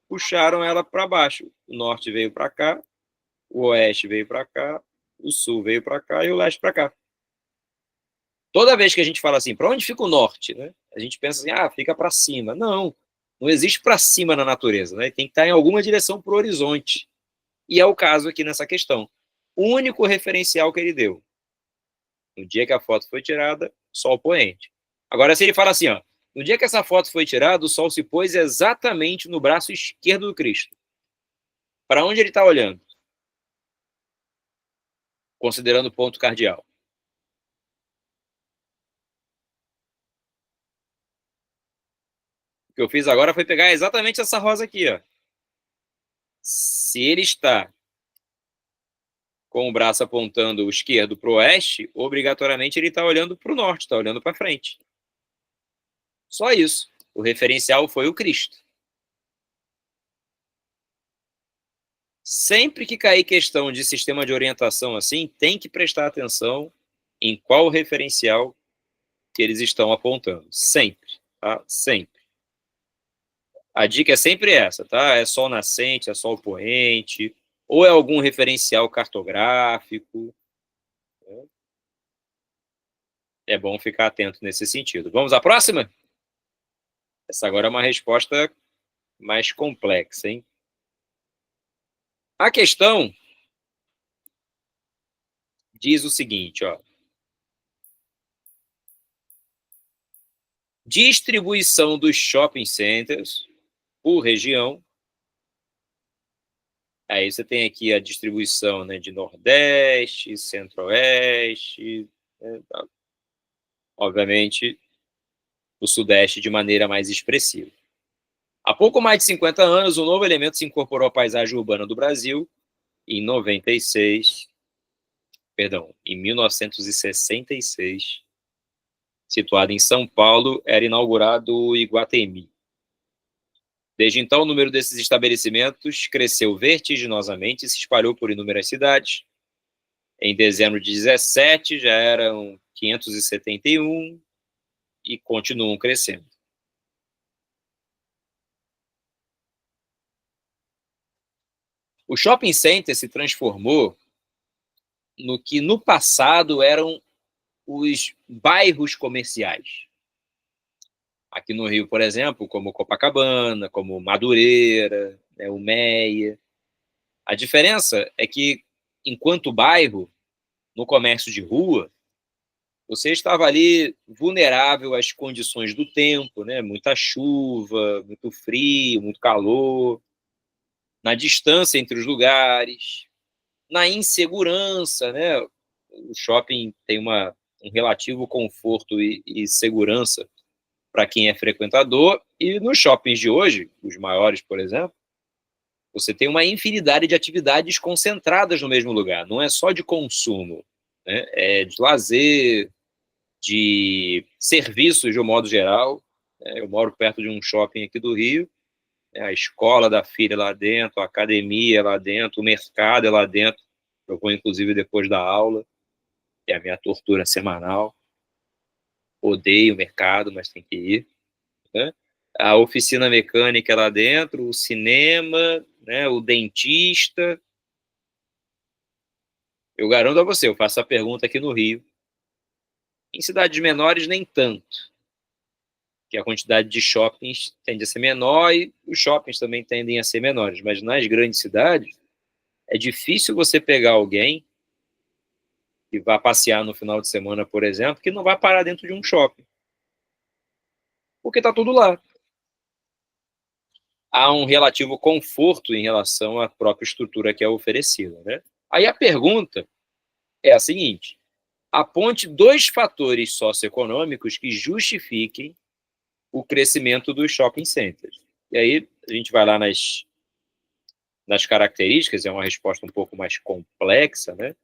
puxaram ela para baixo. O norte veio para cá, o oeste veio para cá, o sul veio para cá e o leste para cá. Toda vez que a gente fala assim, para onde fica o norte, né? A gente pensa assim, fica para cima. Não existe para cima na natureza, né? Tem que estar em alguma direção para o horizonte. E é o caso aqui nessa questão. O único referencial que ele deu. No dia que a foto foi tirada, sol poente. Agora, se ele fala assim, ó, no dia que essa foto foi tirada, o sol se pôs exatamente no braço esquerdo do Cristo. Para onde ele está olhando? Considerando o ponto cardial. O que eu fiz agora foi pegar exatamente essa rosa aqui, ó. Se ele está com o braço apontando o esquerdo para o oeste, obrigatoriamente ele está olhando para o norte, está olhando para frente. Só isso. O referencial foi o Cristo. Sempre que cair questão de sistema de orientação assim, tem que prestar atenção em qual referencial que eles estão apontando. Sempre, tá? Sempre. A dica é sempre essa, tá? É sol nascente, é sol poente, ou é algum referencial cartográfico. É bom ficar atento nesse sentido. Vamos à próxima? Essa agora é uma resposta mais complexa, hein? A questão diz o seguinte, ó. Distribuição dos shopping centers por região. Aí você tem aqui a distribuição, né, de Nordeste, Centro-Oeste, né, obviamente o Sudeste de maneira mais expressiva. Há pouco mais de 50 anos, um novo elemento se incorporou à paisagem urbana do Brasil. Em 1966, situado em São Paulo, era inaugurado o Iguatemi. Desde então, o número desses estabelecimentos cresceu vertiginosamente e se espalhou por inúmeras cidades. Em dezembro de 2017, já eram 571 e continuam crescendo. O shopping center se transformou no que no passado eram os bairros comerciais. Aqui no Rio, por exemplo, como Copacabana, como Madureira, né, o Meia. A diferença é que, enquanto bairro, no comércio de rua, você estava ali vulnerável às condições do tempo, né? Muita chuva, muito frio, muito calor, na distância entre os lugares, na insegurança, né? O shopping tem um relativo conforto e segurança para quem é frequentador, e nos shoppings de hoje, os maiores, por exemplo, você tem uma infinidade de atividades concentradas no mesmo lugar. Não é só de consumo, né? É de lazer, de serviços de um modo geral. Eu moro perto de um shopping aqui do Rio, a escola da filha lá dentro, a academia lá dentro, o mercado é lá dentro. Eu vou, inclusive, depois da aula, que é a minha tortura semanal. Odeio o mercado, mas tem que ir, né? A oficina mecânica lá dentro, o cinema, né, o dentista. Eu garanto a você, eu faço a pergunta aqui no Rio. Em cidades menores, nem tanto, que a quantidade de shoppings tende a ser menor e os shoppings também tendem a ser menores. Mas nas grandes cidades, é difícil você pegar alguém que vá passear no final de semana, por exemplo, que não vai parar dentro de um shopping. Porque está tudo lá. Há um relativo conforto em relação à própria estrutura que é oferecida, né? Aí a pergunta é a seguinte: aponte 2 fatores socioeconômicos que justifiquem o crescimento dos shopping centers. E aí a gente vai lá nas características, é uma resposta um pouco mais complexa, né?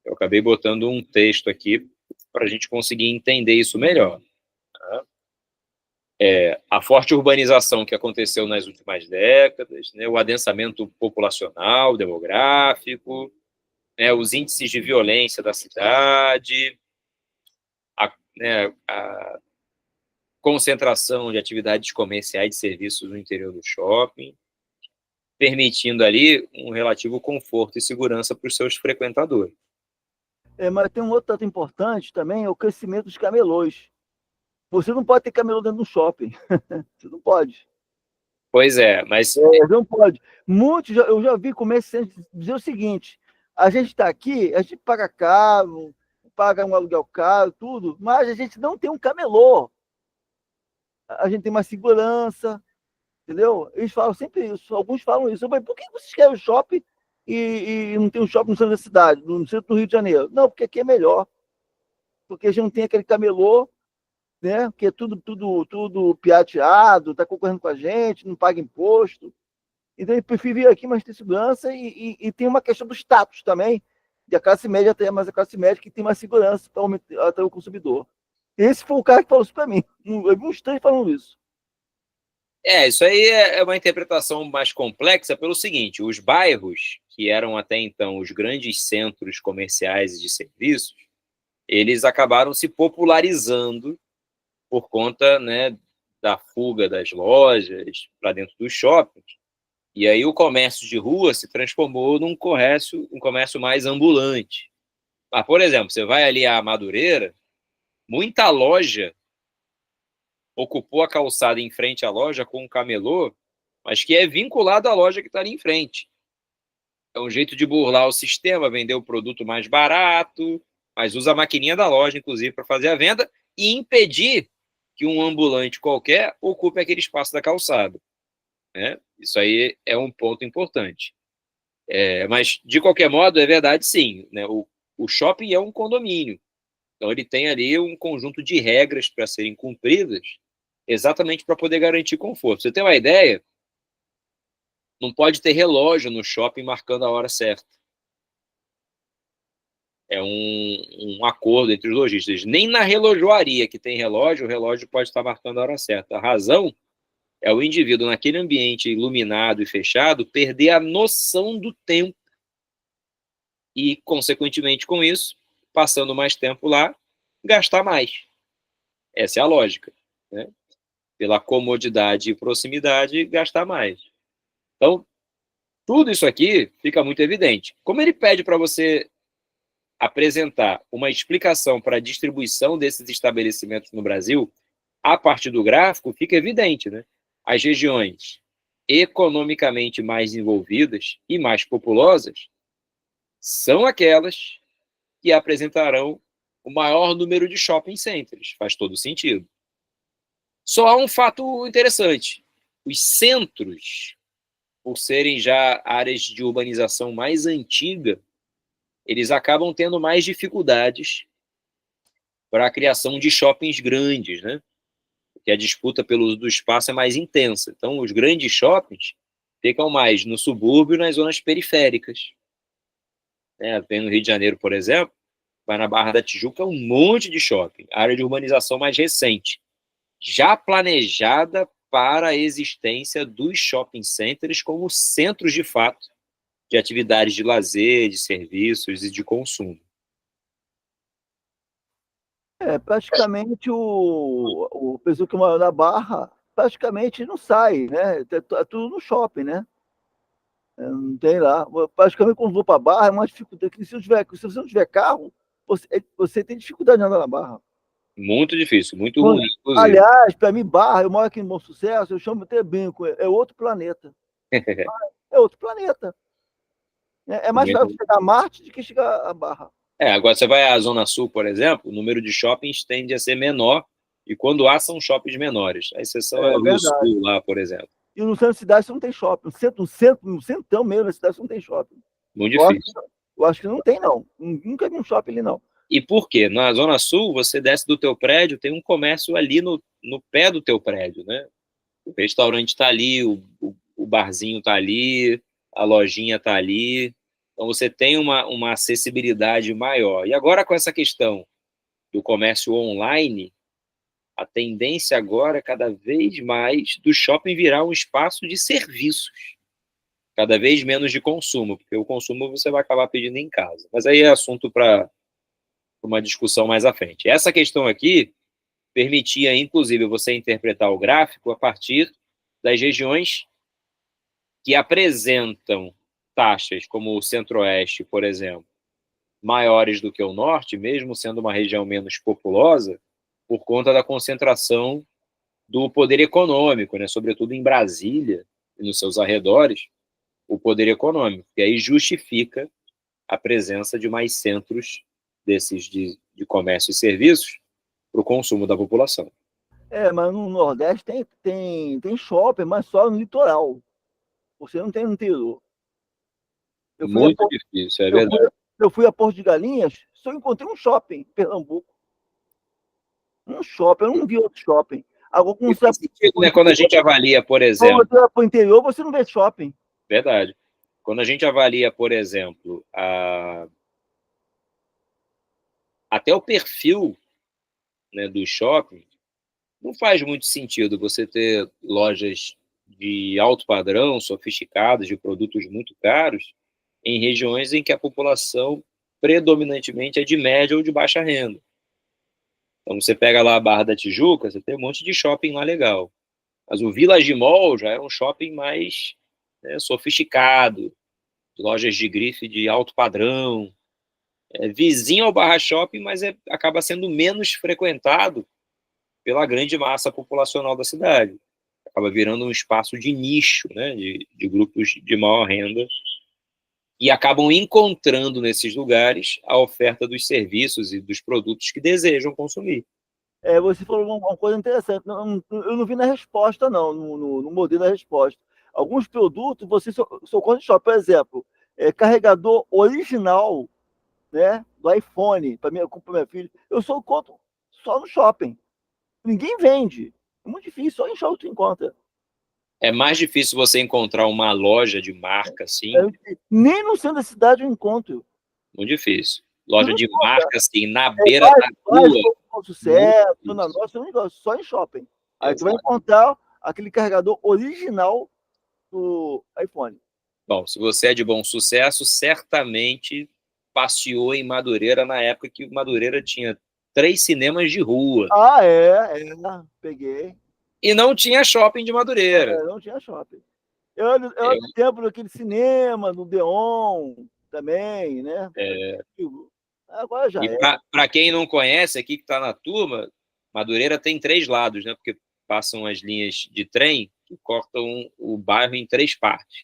Eu acabei botando um texto aqui para a gente conseguir entender isso melhor. Tá? A forte urbanização que aconteceu nas últimas décadas, né, o adensamento populacional, demográfico, né, os índices de violência da cidade, a concentração de atividades comerciais e de serviços no interior do shopping, permitindo ali um relativo conforto e segurança para os seus frequentadores. Mas tem um outro dado importante também, é o crescimento dos camelôs. Você não pode ter camelô dentro do shopping. Você não pode. Pois é, mas... Não pode. Muitos, eu já vi comerciantes dizer o seguinte: a gente está aqui, a gente paga caro, paga um aluguel caro, tudo, mas a gente não tem um camelô. A gente tem uma segurança, entendeu? Eles falam sempre isso, alguns falam isso. Mas por que vocês querem o shopping e não tem um shopping no centro da cidade, no centro do Rio de Janeiro? Não, porque aqui é melhor. Porque a gente não tem aquele camelô, né? Que é tudo piateado, está concorrendo com a gente, não paga imposto. Então, ele prefere vir aqui, mas tem segurança e tem uma questão do status também, de a classe média ter mais a classe média que tem mais segurança para aumentar o consumidor. Esse foi o cara que falou isso para mim. Eu vi uns 3 falando isso. Isso aí é uma interpretação mais complexa pelo seguinte: os bairros, que eram até então os grandes centros comerciais e de serviços, eles acabaram se popularizando por conta, né, da fuga das lojas para dentro dos shoppings. E aí o comércio de rua se transformou num comércio mais ambulante. Mas, por exemplo, você vai ali à Madureira, muita loja ocupou a calçada em frente à loja com um camelô, mas que é vinculado à loja que está ali em frente. É um jeito de burlar o sistema, vender o produto mais barato, mas usa a maquininha da loja, inclusive, para fazer a venda e impedir que um ambulante qualquer ocupe aquele espaço da calçada, né? Isso aí é um ponto importante. Mas, de qualquer modo, é verdade, sim, né? O shopping é um condomínio. Então, ele tem ali um conjunto de regras para serem cumpridas, exatamente para poder garantir conforto. Você tem uma ideia? Não pode ter relógio no shopping marcando a hora certa. É um acordo entre os lojistas. Nem na relojoaria que tem relógio, o relógio pode estar marcando a hora certa. A razão é o indivíduo, naquele ambiente iluminado e fechado, perder a noção do tempo. E, consequentemente, com isso, passando mais tempo lá, gastar mais. Essa é a lógica, né? Pela comodidade e proximidade, gastar mais. Então, tudo isso aqui fica muito evidente. Como ele pede para você apresentar uma explicação para a distribuição desses estabelecimentos no Brasil, a partir do gráfico, fica evidente, né? As regiões economicamente mais desenvolvidas e mais populosas são aquelas que apresentarão o maior número de shopping centers. Faz todo sentido. Só há um fato interessante. Os centros, por serem já áreas de urbanização mais antiga, eles acabam tendo mais dificuldades para a criação de shoppings grandes, né? Porque a disputa pelo uso do espaço é mais intensa. Então, os grandes shoppings ficam mais no subúrbio e nas zonas periféricas. Vem no Rio de Janeiro, por exemplo, vai na Barra da Tijuca, um monte de shopping, área de urbanização mais recente, já planejada para a existência dos shopping centers como centros de fato de atividades de lazer, de serviços e de consumo. Praticamente o pessoal que mora na Barra praticamente não sai, né? É tudo no shopping, né? Não tem lá. Praticamente quando vou para a Barra é uma dificuldade. Se você não tiver carro, você tem dificuldade de andar na Barra. Muito difícil, muito ruim, inclusive. Aliás, para mim, Barra, eu moro aqui em Bom Sucesso, eu chamo até brinco, é outro planeta. É outro planeta. É mais fácil chegar a Marte do que chegar a Barra. Agora você vai à Zona Sul, por exemplo, o número de shoppings tende a ser menor, e quando há, são shoppings menores. A exceção é o Rio Sul, lá, por exemplo. E no centro da cidade você não tem shopping. No centrão mesmo da cidade você não tem shopping. Muito difícil. Eu acho que não tem, não. Nunca vi um shopping ali, não. E por quê? Na Zona Sul, você desce do teu prédio, tem um comércio ali no pé do teu prédio, né? O restaurante está ali, o barzinho está ali, a lojinha está ali. Então, você tem uma acessibilidade maior. E agora, com essa questão do comércio online, a tendência agora, cada vez mais, do shopping virar um espaço de serviços. Cada vez menos de consumo, porque o consumo você vai acabar pedindo em casa. Mas aí é assunto para uma discussão mais à frente. Essa questão aqui permitia, inclusive, você interpretar o gráfico a partir das regiões que apresentam taxas, como o Centro-Oeste, por exemplo, maiores do que o Norte, mesmo sendo uma região menos populosa, por conta da concentração do poder econômico, né? Sobretudo em Brasília e nos seus arredores, o poder econômico. E aí justifica a presença de mais centros desses de comércio e serviços para o consumo da população. Mas no Nordeste tem shopping, mas só no litoral. Você não tem no interior. Muito difícil, é verdade. Eu fui a Porto de Galinhas, só encontrei um shopping em Pernambuco. Um shopping, eu não vi outro shopping. Agora, com sentido, né? Quando a gente avalia, por exemplo... Para o interior, você não vê shopping. Verdade. Quando a gente avalia, por exemplo, até o perfil, né, do shopping, não faz muito sentido você ter lojas de alto padrão, sofisticadas, de produtos muito caros, em regiões em que a população predominantemente é de média ou de baixa renda. Então, você pega lá a Barra da Tijuca, você tem um monte de shopping lá legal. Mas o Village Mall já é um shopping mais, né, sofisticado, lojas de grife de alto padrão, vizinho ao Barra Shopping, mas acaba sendo menos frequentado pela grande massa populacional da cidade. Acaba virando um espaço de nicho, né, de grupos de maior renda e acabam encontrando nesses lugares a oferta dos serviços e dos produtos que desejam consumir. Você falou uma coisa interessante. Eu não vi na resposta, não, no modelo da resposta. Alguns produtos você só conta em shopping. Por exemplo, carregador original, né, do iPhone, para minha filha, eu só encontro só no shopping. Ninguém vende. É muito difícil, só em shopping tu encontra. É mais difícil você encontrar uma loja de marca assim, Nem no centro da cidade eu encontro. muito difícil. Loja Não de encontra. marca assim, na beira da Mas rua. com sucesso, Muito na difícil. nossa, eu não gosto, só em shopping. Aí tu vai Exato. encontrar aquele carregador original do iPhone. Bom, se você é de Bom Sucesso, certamente passeou em Madureira na época que Madureira tinha 3 cinemas de rua. Peguei. E não tinha shopping de Madureira. Não tinha shopping. Eu me lembro daquele cinema, do Deon também, né? Agora já E para quem não conhece aqui que está na turma, Madureira tem 3 lados, né? Porque passam as linhas de trem que cortam o bairro em 3 partes.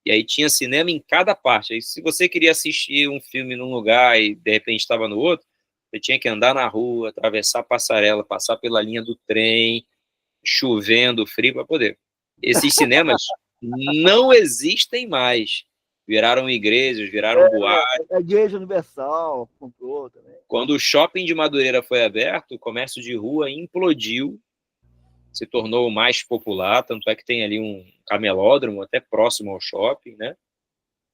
E aí tinha cinema em cada parte. Aí, se você queria assistir um filme num lugar e de repente estava no outro, você tinha que andar na rua, atravessar a passarela, passar pela linha do trem, chovendo, frio, para poder. Esses cinemas não existem mais. Viraram igrejas, viraram boates. A Igreja Universal comprou também. Quando o shopping de Madureira foi aberto, o comércio de rua implodiu, se tornou mais popular, tanto é que tem ali um camelódromo até próximo ao shopping, né?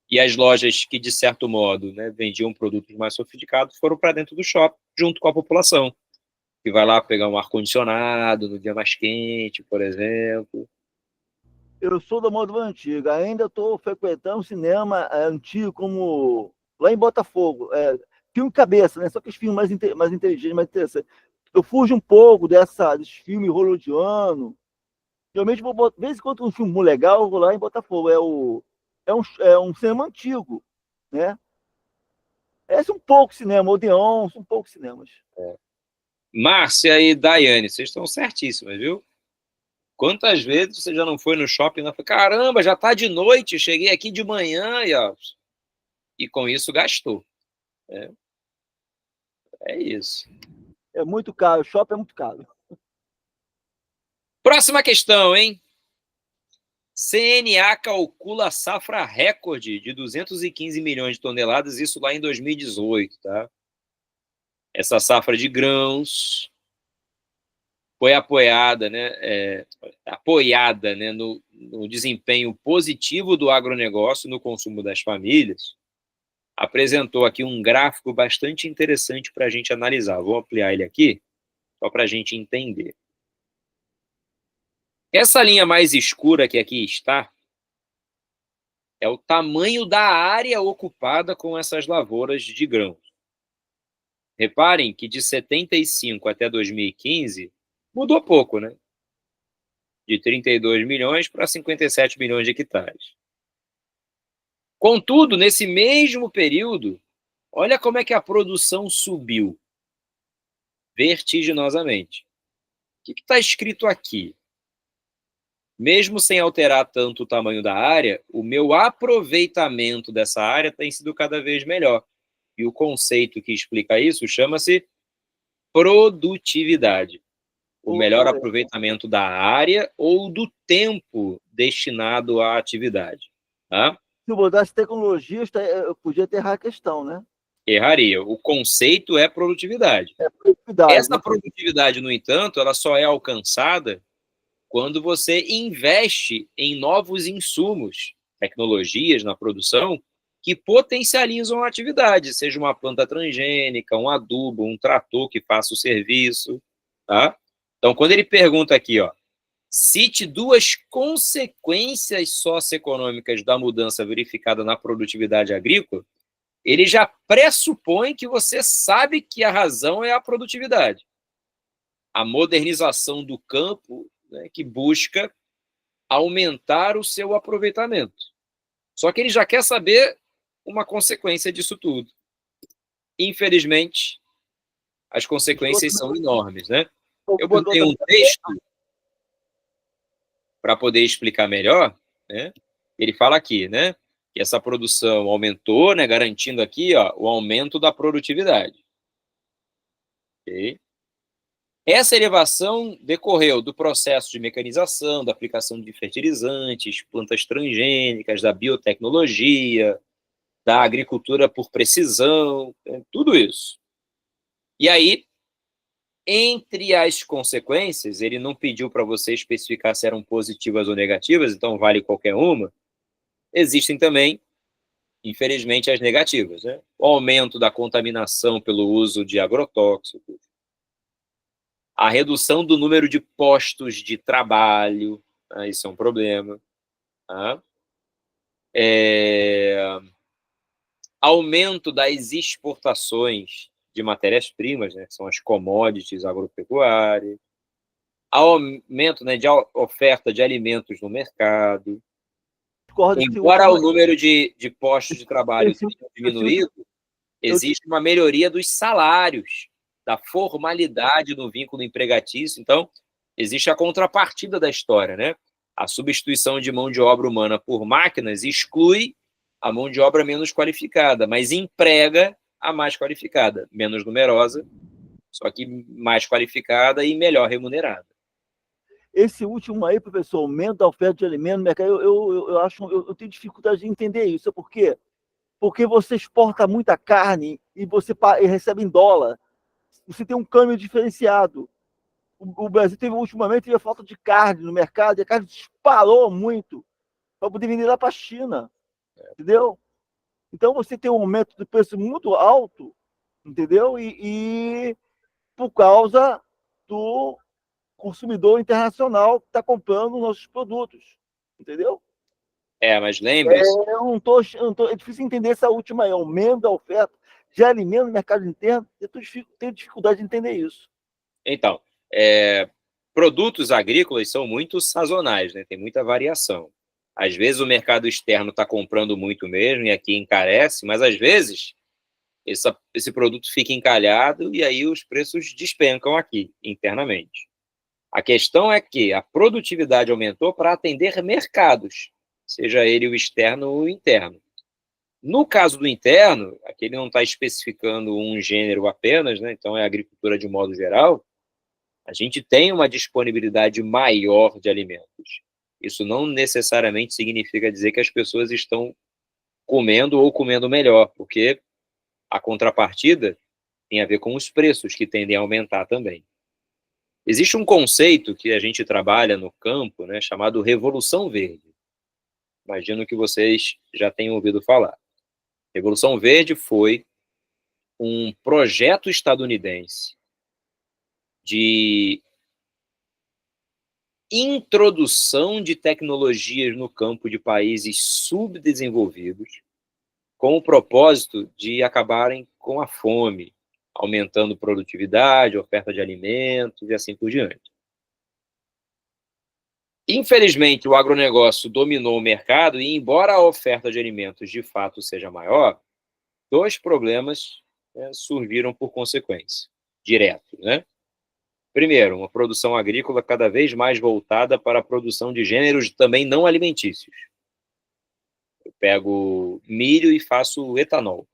E as lojas que, de certo modo, né, vendiam produtos mais sofisticados foram para dentro do shopping, junto com a população, que vai lá pegar um ar-condicionado no dia mais quente, por exemplo. Eu sou da moda antiga, ainda estou frequentando um cinema antigo, como lá em Botafogo. Filme cabeça, né? Só que os filmes mais inteligentes, mais interessantes. Eu fujo um pouco desses filmes hollywoodianos. Geralmente, de vez em quando um filme legal, eu vou lá em Botafogo. É um cinema antigo, né? Um pouco cinema, Odeon, são poucos cinemas. Márcia e Daiane, vocês estão certíssimas, viu? Quantas vezes você já não foi no shopping e falou, caramba, já está de noite, cheguei aqui de manhã e com isso gastou. É isso. É muito caro, o shopping é muito caro. Próxima questão, hein? CNA calcula a safra recorde de 215 milhões de toneladas, isso lá em 2018, tá? Essa safra de grãos foi apoiada, né, no desempenho positivo do agronegócio no consumo das famílias. Apresentou aqui um gráfico bastante interessante para a gente analisar. Vou ampliar ele aqui, só para a gente entender. Essa linha mais escura que aqui está é o tamanho da área ocupada com essas lavouras de grãos. Reparem que de 75 até 2015 mudou pouco, né? De 32 milhões para 57 milhões de hectares. Contudo, nesse mesmo período, olha como é que a produção subiu vertiginosamente. O que está escrito aqui? Mesmo sem alterar tanto o tamanho da área, o meu aproveitamento dessa área tem sido cada vez melhor. E o conceito que explica isso chama-se produtividade. O melhor aproveitamento da área ou do tempo destinado à atividade. Tá? Se eu botasse tecnologia, eu podia ter errado a questão, né? Erraria. O conceito é produtividade. Produtividade. Essa produtividade, no entanto, ela só é alcançada quando você investe em novos insumos, tecnologias na produção, que potencializam a atividade, seja uma planta transgênica, um adubo, um trator que faça o serviço. Tá? Então, quando ele pergunta aqui, cite 2 consequências socioeconômicas da mudança verificada na produtividade agrícola, ele já pressupõe que você sabe que a razão é a produtividade. A modernização do campo, né, que busca aumentar o seu aproveitamento. Só que ele já quer saber uma consequência disso tudo. Infelizmente, as consequências são enormes, né? Eu botei um texto para poder explicar melhor, né? Ele fala aqui, né? que essa produção aumentou, né, garantindo aqui, ó, o aumento da produtividade. Okay? Essa elevação decorreu do processo de mecanização, da aplicação de fertilizantes, plantas transgênicas, da biotecnologia, da agricultura por precisão, tudo isso. E aí, entre as consequências, ele não pediu para você especificar se eram positivas ou negativas, então vale qualquer uma. Existem também, infelizmente, as negativas, né? O aumento da contaminação pelo uso de agrotóxicos, a redução do número de postos de trabalho, né? Isso é um problema. Tá? Aumento das exportações de matérias-primas, né? Que são as commodities agropecuárias, aumento, né, de oferta de alimentos no mercado. Embora o número de postos de trabalho tenha diminuído, existe uma melhoria dos salários, da formalidade do vínculo empregatício. Então, existe a contrapartida da história, né? A substituição de mão de obra humana por máquinas exclui a mão de obra menos qualificada, mas emprega a mais qualificada, menos numerosa, só que mais qualificada e melhor remunerada. Esse último aí, professor, aumento da oferta de alimentos no mercado, eu tenho dificuldade de entender isso. Por quê? Porque você exporta muita carne e você recebe em dólar. Você tem um câmbio diferenciado. O Brasil ultimamente teve falta de carne no mercado e a carne disparou muito para poder vender lá para a China. Entendeu? Então você tem um aumento de preço muito alto, entendeu? E por causa do consumidor internacional que está comprando nossos produtos, entendeu? Mas lembre-se... É difícil entender essa última aí, aumento da oferta de alimentos no mercado interno. Eu tenho dificuldade de entender isso. Então, produtos agrícolas são muito sazonais, né? Tem muita variação. Às vezes o mercado externo está comprando muito mesmo e aqui encarece, mas às vezes esse produto fica encalhado e aí os preços despencam aqui, internamente. A questão é que a produtividade aumentou para atender mercados, seja ele o externo ou o interno. No caso do interno, aqui ele não está especificando um gênero apenas, né? Então é agricultura de modo geral, a gente tem uma disponibilidade maior de alimentos. Isso não necessariamente significa dizer que as pessoas estão comendo ou comendo melhor, porque a contrapartida tem a ver com os preços, que tendem a aumentar também. Existe um conceito que a gente trabalha no campo, né, chamado Revolução Verde. Imagino que vocês já tenham ouvido falar. Revolução Verde foi um projeto estadunidense de introdução de tecnologias no campo de países subdesenvolvidos, com o propósito de acabarem com a fome, aumentando produtividade, oferta de alimentos e assim por diante. Infelizmente, o agronegócio dominou o mercado e, embora a oferta de alimentos de fato seja maior, dois problemas, né, surgiram por consequência, direto, né? Primeiro, uma produção agrícola cada vez mais voltada para a produção de gêneros também não alimentícios. Eu pego milho e faço etanol.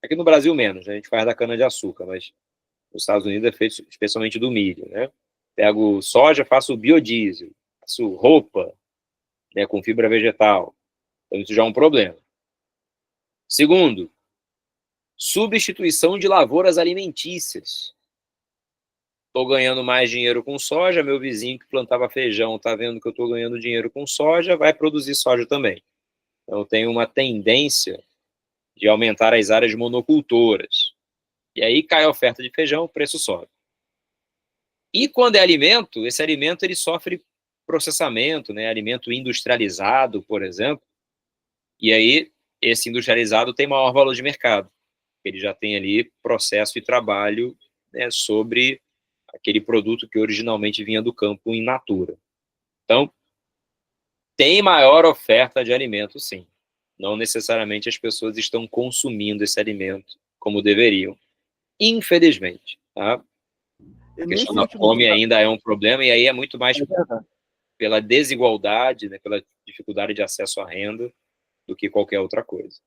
Aqui no Brasil menos, né? A gente faz da cana-de-açúcar, mas nos Estados Unidos é feito especialmente do milho, né? Pego soja, faço biodiesel, faço roupa, né, com fibra vegetal. Então isso já é um problema. Segundo, substituição de lavouras alimentícias. Estou ganhando mais dinheiro com soja, meu vizinho que plantava feijão está vendo que eu estou ganhando dinheiro com soja, vai produzir soja também. Então, eu tenho uma tendência de aumentar as áreas monocultoras. E aí cai a oferta de feijão, o preço sobe. E quando é alimento, esse alimento ele sofre processamento, né? Alimento industrializado, por exemplo. E aí, esse industrializado tem maior valor de mercado. Ele já tem ali processo e trabalho, né, sobre aquele produto que originalmente vinha do campo in natura. Então, tem maior oferta de alimento, sim. Não necessariamente as pessoas estão consumindo esse alimento como deveriam. Infelizmente, tá? A questão da fome ainda é um problema, e aí é muito mais pela desigualdade, né, pela dificuldade de acesso à renda, do que qualquer outra coisa.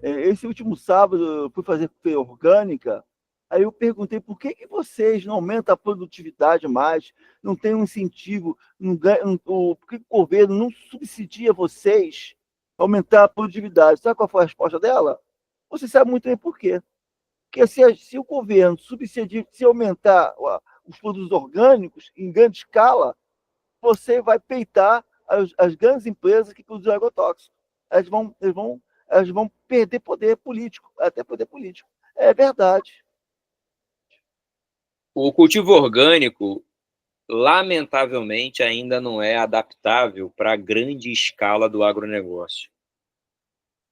Esse último sábado eu fui fazer feira orgânica, aí eu perguntei por que vocês não aumentam a produtividade mais, não tem um incentivo, por que o governo não subsidia vocês a aumentar a produtividade? Sabe qual foi a resposta dela? Você sabe muito bem por quê. Porque se o governo subsidiar, se aumentar os produtos orgânicos em grande escala, você vai peitar as grandes empresas que produzem agrotóxicos. Elas vão perder poder político, até poder político. É verdade. O cultivo orgânico, lamentavelmente, ainda não é adaptável para a grande escala do agronegócio.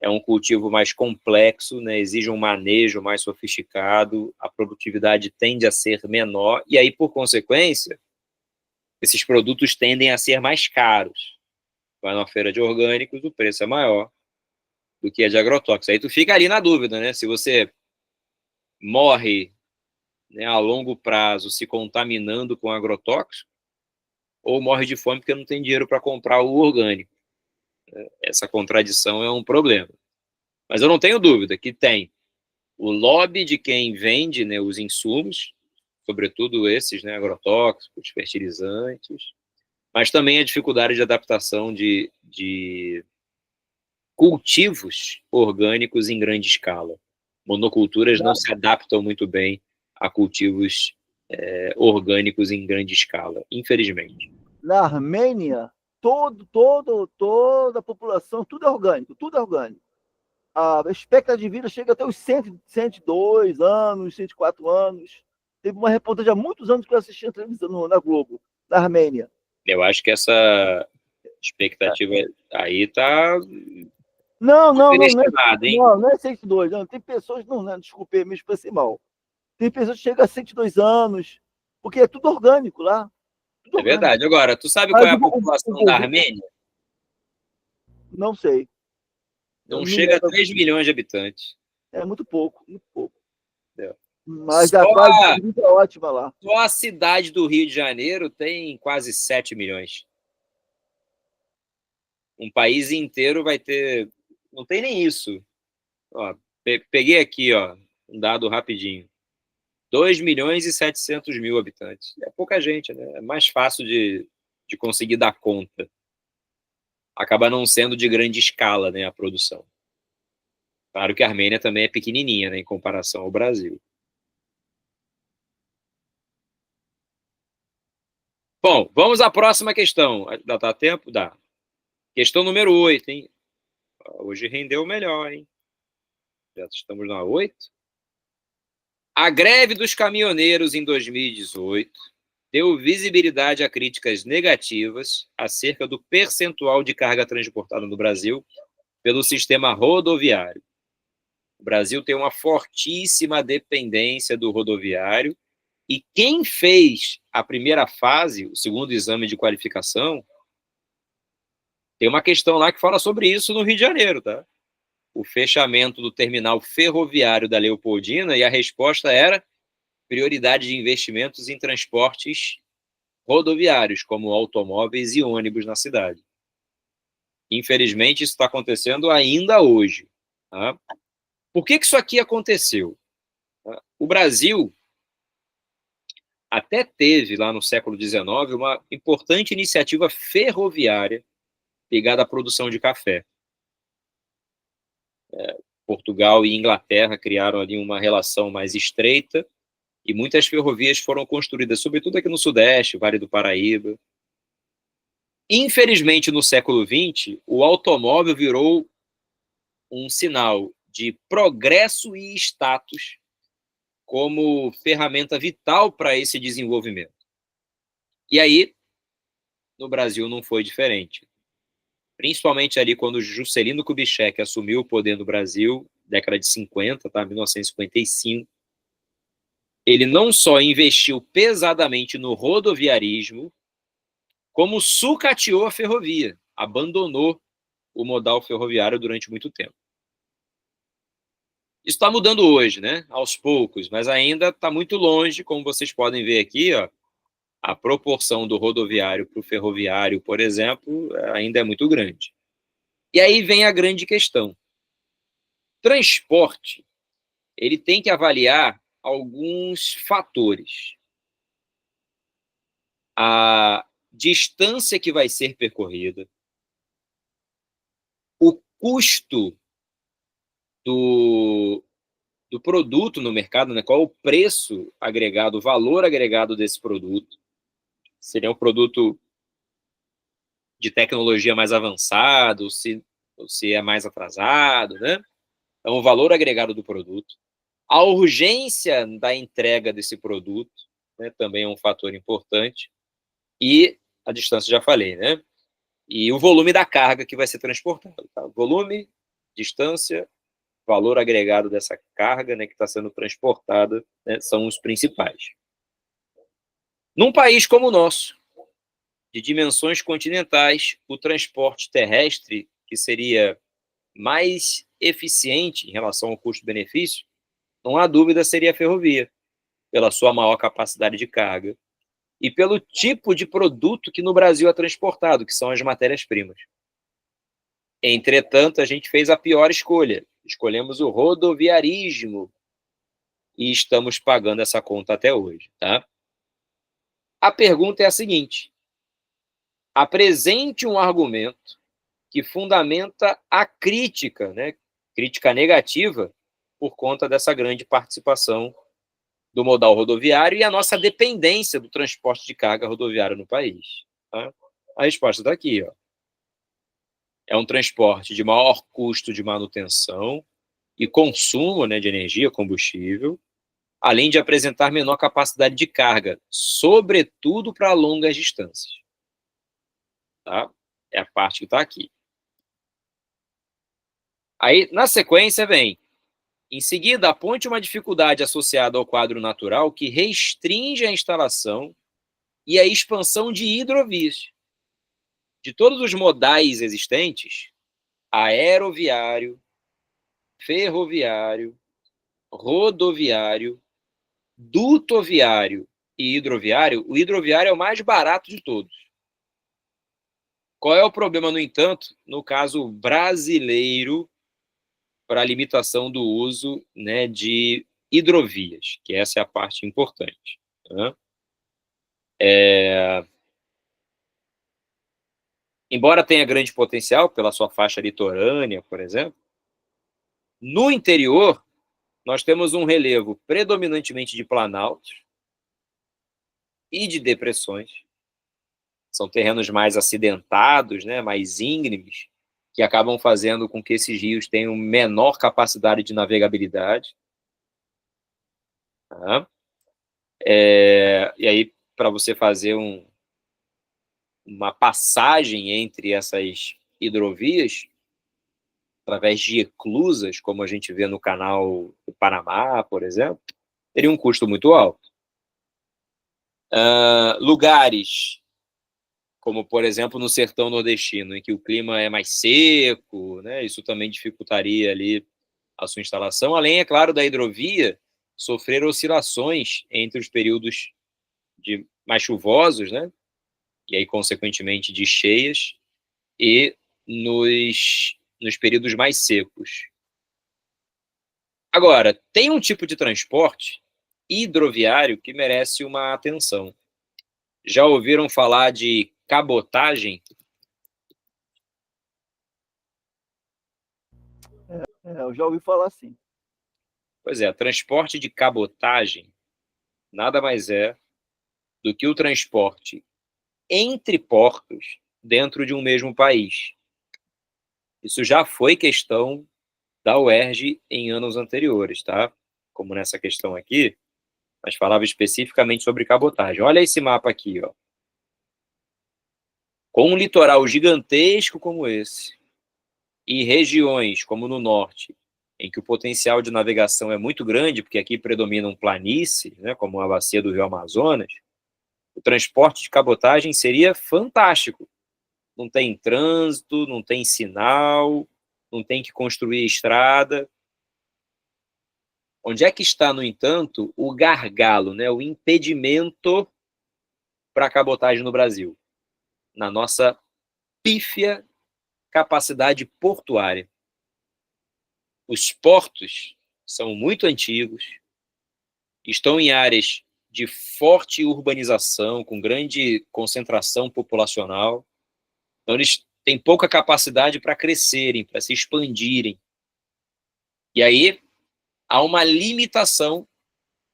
É um cultivo mais complexo, né? Exige um manejo mais sofisticado, a produtividade tende a ser menor, e aí, por consequência, esses produtos tendem a ser mais caros. Vai numa feira de orgânicos, o preço é maior do que a de agrotóxicos. Aí tu fica ali na dúvida, né? Se você morre, né, a longo prazo se contaminando com agrotóxico, ou morre de fome porque não tem dinheiro para comprar o orgânico. Essa contradição é um problema. Mas eu não tenho dúvida que tem o lobby de quem vende, né, os insumos, sobretudo esses, né, agrotóxicos, fertilizantes, mas também a dificuldade de adaptação de cultivos orgânicos em grande escala. Monoculturas não se adaptam muito bem a cultivos orgânicos em grande escala, infelizmente. Na Armênia, toda a população, tudo é orgânico, tudo é orgânico. A expectativa de vida chega até os 102 anos, 104 anos. Teve uma reportagem há muitos anos que eu assisti a televisão na Globo, na Armênia. Eu acho que essa expectativa aí está Não superestimada, hein? não é 102, não. Tem pessoas, não, desculpe, me expressei mal. Tem pessoas que chegam a 102 anos, porque é tudo orgânico lá. Tudo É orgânico. verdade. Agora, tu sabe qual é a população da Armênia? Não sei. Não chega a 3 milhões de habitantes. É muito pouco, muito pouco. É. Mas a qualidade de vida é ótima lá. Só a cidade do Rio de Janeiro tem quase 7 milhões. Um país inteiro vai ter... Não tem nem isso. Ó, peguei aqui, ó, um dado rapidinho. 2 milhões e 700 mil habitantes. É pouca gente, né? É mais fácil de conseguir dar conta. Acaba não sendo de grande escala, né, a produção. Claro que a Armênia também é pequenininha, né, em comparação ao Brasil. Bom, vamos à próxima questão. Dá tempo? Dá. Questão número 8, hein? Hoje rendeu melhor, hein? Já estamos na 8. A greve dos caminhoneiros em 2018 deu visibilidade a críticas negativas acerca do percentual de carga transportada no Brasil pelo sistema rodoviário. O Brasil tem uma fortíssima dependência do rodoviário e quem fez a primeira fase, o segundo exame de qualificação, tem uma questão lá que fala sobre isso no Rio de Janeiro, tá? O fechamento do terminal ferroviário da Leopoldina, e a resposta era prioridade de investimentos em transportes rodoviários, como automóveis e ônibus na cidade. Infelizmente, isso está acontecendo ainda hoje. Tá? Por que isso aqui aconteceu? O Brasil até teve, lá no século XIX, uma importante iniciativa ferroviária ligada à produção de café. Portugal e Inglaterra criaram ali uma relação mais estreita e muitas ferrovias foram construídas, sobretudo aqui no Sudeste, Vale do Paraíba. Infelizmente, no século XX, o automóvel virou um sinal de progresso e status como ferramenta vital para esse desenvolvimento. E aí, no Brasil não foi diferente. Principalmente ali quando Juscelino Kubitschek assumiu o poder no Brasil, década de 50, tá? 1955, ele não só investiu pesadamente no rodoviarismo, como sucateou a ferrovia, abandonou o modal ferroviário durante muito tempo. Isso está mudando hoje, né? Aos poucos, mas ainda está muito longe, como vocês podem ver aqui, ó, a proporção do rodoviário para o ferroviário, por exemplo, ainda é muito grande. E aí vem a grande questão. Transporte, ele tem que avaliar alguns fatores. A distância que vai ser percorrida, o custo do produto no mercado, né? Qual é o preço agregado, o valor agregado desse produto. Seria um produto de tecnologia mais avançado, ou se é mais atrasado, né? Então, o valor agregado do produto. A urgência da entrega desse produto, né, também é um fator importante. E a distância, já falei, né? E o volume da carga que vai ser transportada. Tá? Volume, distância, valor agregado dessa carga, né, que está sendo transportada, né, são os principais. Num país como o nosso, de dimensões continentais, o transporte terrestre, que seria mais eficiente em relação ao custo-benefício, não há dúvida, seria a ferrovia, pela sua maior capacidade de carga e pelo tipo de produto que no Brasil é transportado, que são as matérias-primas. Entretanto, a gente fez a pior escolha. Escolhemos o rodoviarismo e estamos pagando essa conta até hoje, tá? A pergunta é a seguinte: apresente um argumento que fundamenta a crítica, né? Crítica negativa, por conta dessa grande participação do modal rodoviário e a nossa dependência do transporte de carga rodoviário no país. Tá? A resposta está aqui, ó. É um transporte de maior custo de manutenção e consumo, né, de energia, combustível, além de apresentar menor capacidade de carga, sobretudo para longas distâncias. Tá? É a parte que está aqui. Aí, na sequência, vem: em seguida, aponte uma dificuldade associada ao quadro natural que restringe a instalação e a expansão de hidrovias. De todos os modais existentes, aeroviário, ferroviário, rodoviário, dutoviário e hidroviário, o hidroviário é o mais barato de todos. Qual é o problema, no entanto, no caso brasileiro, para a limitação do uso, né, de hidrovias, que essa é a parte importante. Né? Embora tenha grande potencial pela sua faixa litorânea, por exemplo, no interior nós temos um relevo predominantemente de planaltos e de depressões. São terrenos mais acidentados, né, mais íngremes, que acabam fazendo com que esses rios tenham menor capacidade de navegabilidade. Tá? E aí, para você fazer uma passagem entre essas hidrovias, através de eclusas, como a gente vê no canal do Panamá, por exemplo, teria um custo muito alto. Lugares como, por exemplo, no sertão nordestino, em que o clima é mais seco, né, isso também dificultaria ali a sua instalação, além, é claro, da hidrovia sofrer oscilações entre os períodos mais chuvosos, né, e aí, consequentemente, de cheias, e nos períodos mais secos. Agora, tem um tipo de transporte hidroviário que merece uma atenção. Já ouviram falar de cabotagem? Eu já ouvi falar assim. Pois é, transporte de cabotagem nada mais é do que o transporte entre portos dentro de um mesmo país. Isso já foi questão da UERJ em anos anteriores, tá? Como nessa questão aqui, mas falava especificamente sobre cabotagem. Olha esse mapa aqui, ó. Com um litoral gigantesco como esse, e regiões como no norte, em que o potencial de navegação é muito grande, porque aqui predominam planícies, né, como a bacia do Rio Amazonas, o transporte de cabotagem seria fantástico. Não tem trânsito, não tem sinal, não tem que construir estrada. Onde é que está, no entanto, o gargalo, né, o impedimento para a cabotagem no Brasil? Na nossa pífia capacidade portuária. Os portos são muito antigos, estão em áreas de forte urbanização, com grande concentração populacional. Então, eles têm pouca capacidade para crescerem, para se expandirem. E aí, há uma limitação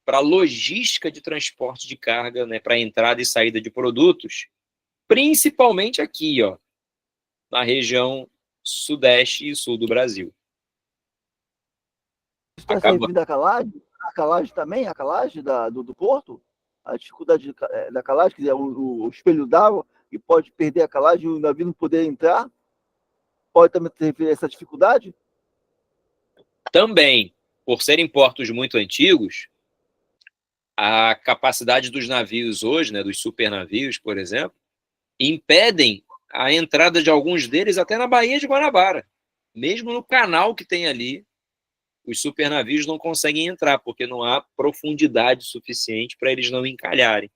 para a logística de transporte de carga, né, para entrada e saída de produtos, principalmente aqui, ó, na região sudeste e sul do Brasil. Está Acaba... servindo a calagem também, a calagem do porto, a dificuldade da calagem, quer dizer, o espelho d'água, e pode perder a calagem e o navio não poder entrar, pode também ter essa dificuldade? Também, por serem portos muito antigos, a capacidade dos navios hoje, né, dos supernavios, por exemplo, impedem a entrada de alguns deles até na Baía de Guanabara. Mesmo no canal que tem ali, os supernavios não conseguem entrar, porque não há profundidade suficiente para eles não encalharem.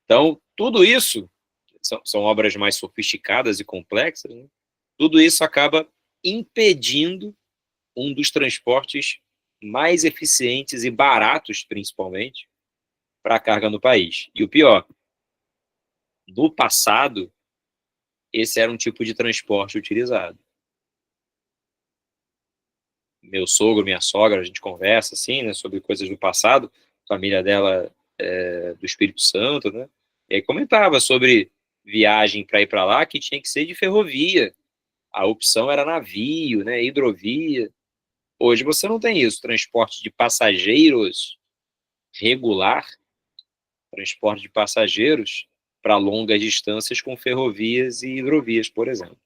Então, tudo isso, são obras mais sofisticadas e complexas, né? Tudo isso acaba impedindo um dos transportes mais eficientes e baratos, principalmente, para a carga no país. E o pior, no passado, esse era um tipo de transporte utilizado. Meu sogro, minha sogra, a gente conversa assim, né, sobre coisas do passado, a família dela do Espírito Santo, né, e aí comentava sobre viagem para ir para lá que tinha que ser de ferrovia. A opção era navio, né, hidrovia. Hoje você não tem isso. Transporte de passageiros regular, transporte de passageiros para longas distâncias com ferrovias e hidrovias, por exemplo.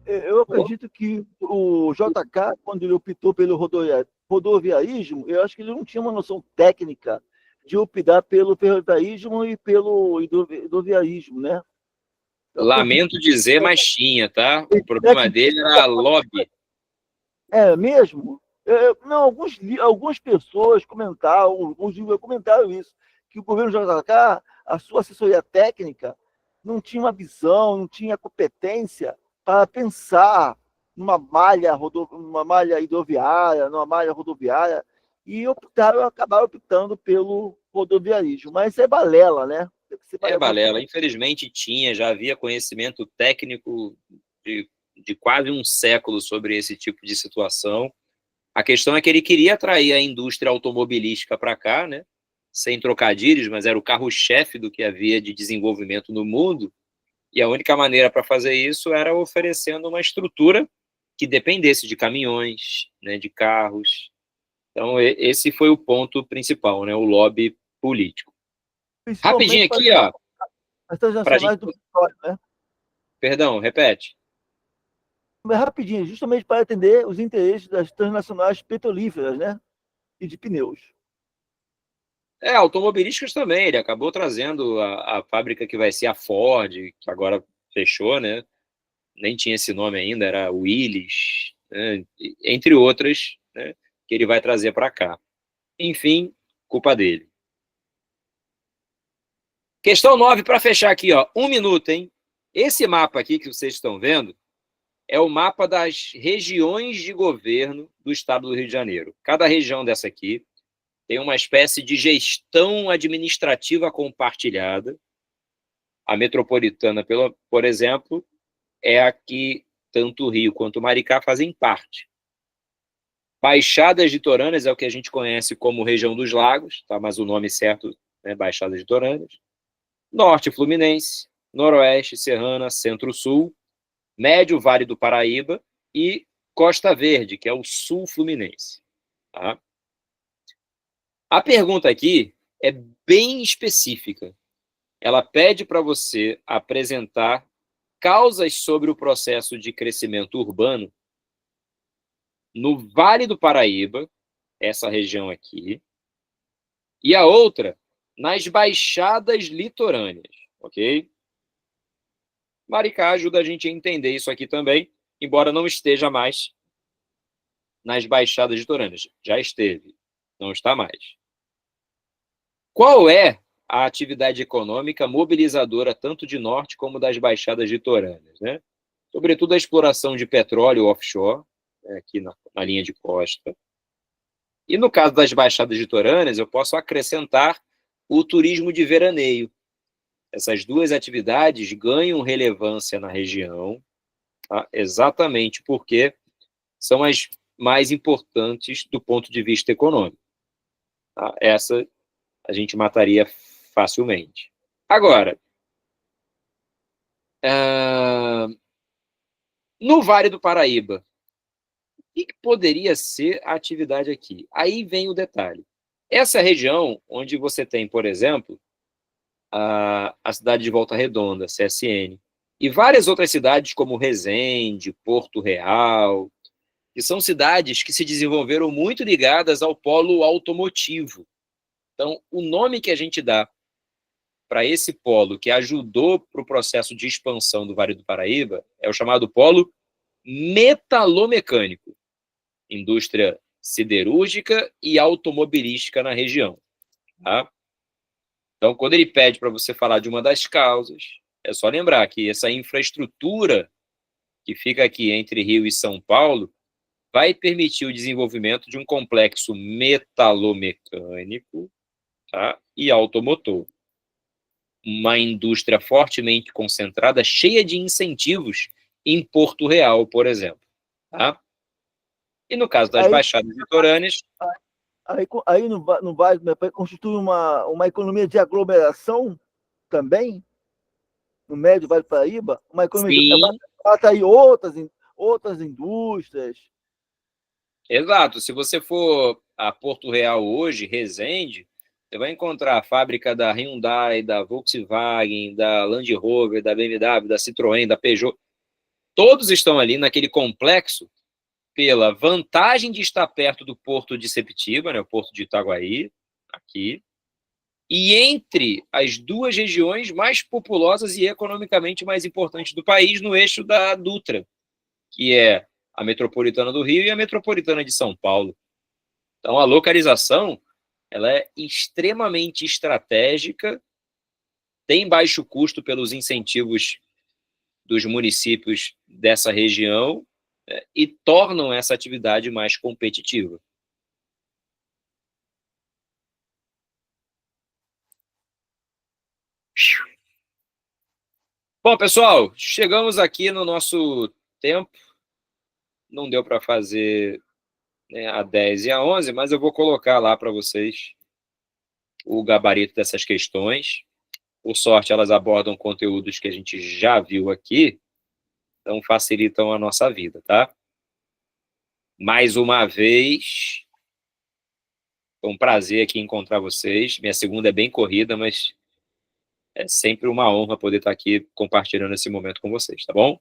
Eu acredito que o JK, quando ele optou pelo rodoviarismo, eu acho que ele não tinha uma noção técnica de optar pelo ferroviarismo e pelo hidroviarismo, né? Lamento dizer, mas tinha, tá? O problema dele era a lobby. É mesmo? Não, algumas pessoas comentaram, alguns livros comentaram isso, que o governo JK, a sua assessoria técnica, não tinha uma visão, não tinha competência para pensar numa malha hidroviária, numa malha rodoviária, e acabaram optando pelo rodoviarismo. Mas isso é balela, né? É balela. Infelizmente tinha, já havia conhecimento técnico de quase um século sobre esse tipo de situação. A questão é que ele queria atrair a indústria automobilística para cá, né? Sem trocadilhos, mas era o carro-chefe do que havia de desenvolvimento no mundo, e a única maneira para fazer isso era oferecendo uma estrutura que dependesse de caminhões, né, de carros. Então, esse foi o ponto principal, né, o lobby político. Rapidinho aqui, ó. As transnacionais do petróleo, né? Perdão, repete. Rapidinho, justamente para atender os interesses das transnacionais petrolíferas, né? E de pneus. Automobilísticas também. Ele acabou trazendo a fábrica que vai ser a Ford, que agora fechou, né? Nem tinha esse nome ainda, era Willys, né? Entre outras, né? Que ele vai trazer para cá. Enfim, culpa dele. Questão 9, para fechar aqui, ó. 1 minuto, hein? Esse mapa aqui que vocês estão vendo é o mapa das regiões de governo do estado do Rio de Janeiro. Cada região dessa aqui tem uma espécie de gestão administrativa compartilhada. A metropolitana, por exemplo, é a que tanto o Rio quanto o Maricá fazem parte. Baixadas litorâneas é o que a gente conhece como região dos lagos, tá? Mas o nome certo é Baixadas litorâneas. Norte Fluminense, Noroeste, Serrana, Centro-Sul, Médio Vale do Paraíba e Costa Verde, que é o Sul Fluminense. Tá? A pergunta aqui é bem específica. Ela pede para você apresentar causas sobre o processo de crescimento urbano no Vale do Paraíba, essa região aqui, e a outra nas baixadas litorâneas, ok? Maricá ajuda a gente a entender isso aqui também, embora não esteja mais nas baixadas litorâneas. Já esteve Não está mais. Qual é a atividade econômica mobilizadora tanto de norte como das baixadas litorâneas, né? Sobretudo a exploração de petróleo offshore, né, aqui na linha de costa. E no caso das baixadas litorâneas, eu posso acrescentar o turismo de veraneio. Essas duas atividades ganham relevância na região, tá? Exatamente porque são as mais importantes do ponto de vista econômico. Tá? Essa a gente mataria facilmente. Agora, no Vale do Paraíba, o que poderia ser a atividade aqui? Aí vem o detalhe. Essa região onde você tem, por exemplo, a cidade de Volta Redonda, CSN, e várias outras cidades como Resende, Porto Real, que são cidades que se desenvolveram muito ligadas ao polo automotivo. Então, o nome que a gente dá para esse polo que ajudou para o processo de expansão do Vale do Paraíba é o chamado polo metalomecânico, indústria siderúrgica e automobilística na região. Tá? Então, quando ele pede para você falar de uma das causas, é só lembrar que essa infraestrutura que fica aqui entre Rio e São Paulo vai permitir o desenvolvimento de um complexo metalomecânico, tá? E automotor. Uma indústria fortemente concentrada, cheia de incentivos em Porto Real, por exemplo. Tá? E no caso das baixadas litorâneas... Aí não vai constitui uma economia de aglomeração também, no médio Vale do Paraíba, uma economia Sim. Vai atrair outras indústrias. Exato. Se você for a Porto Real hoje, Resende, você vai encontrar a fábrica da Hyundai, da Volkswagen, da Land Rover, da BMW, da Citroën, da Peugeot. Todos estão ali naquele complexo pela vantagem de estar perto do porto de Sepetiba, né, o porto de Itaguaí, aqui, e entre as duas regiões mais populosas e economicamente mais importantes do país, no eixo da Dutra, que é a metropolitana do Rio e a metropolitana de São Paulo. Então, a localização ela é extremamente estratégica, tem baixo custo pelos incentivos dos municípios dessa região, e tornam essa atividade mais competitiva. Bom, pessoal, chegamos aqui no nosso tempo. Não deu para fazer, né, a 10 e a 11, mas eu vou colocar lá para vocês o gabarito dessas questões. Por sorte, elas abordam conteúdos que a gente já viu aqui, então facilitam a nossa vida, tá? Mais uma vez, foi um prazer aqui encontrar vocês. Minha segunda é bem corrida, mas é sempre uma honra poder estar aqui compartilhando esse momento com vocês, tá bom?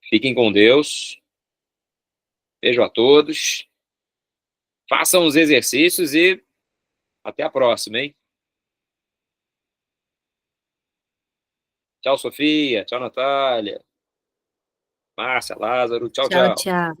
Fiquem com Deus. Beijo a todos. Façam os exercícios e até a próxima, hein? Tchau, Sofia. Tchau, Natália. Márcia, Lázaro. Tchau, tchau. Tchau.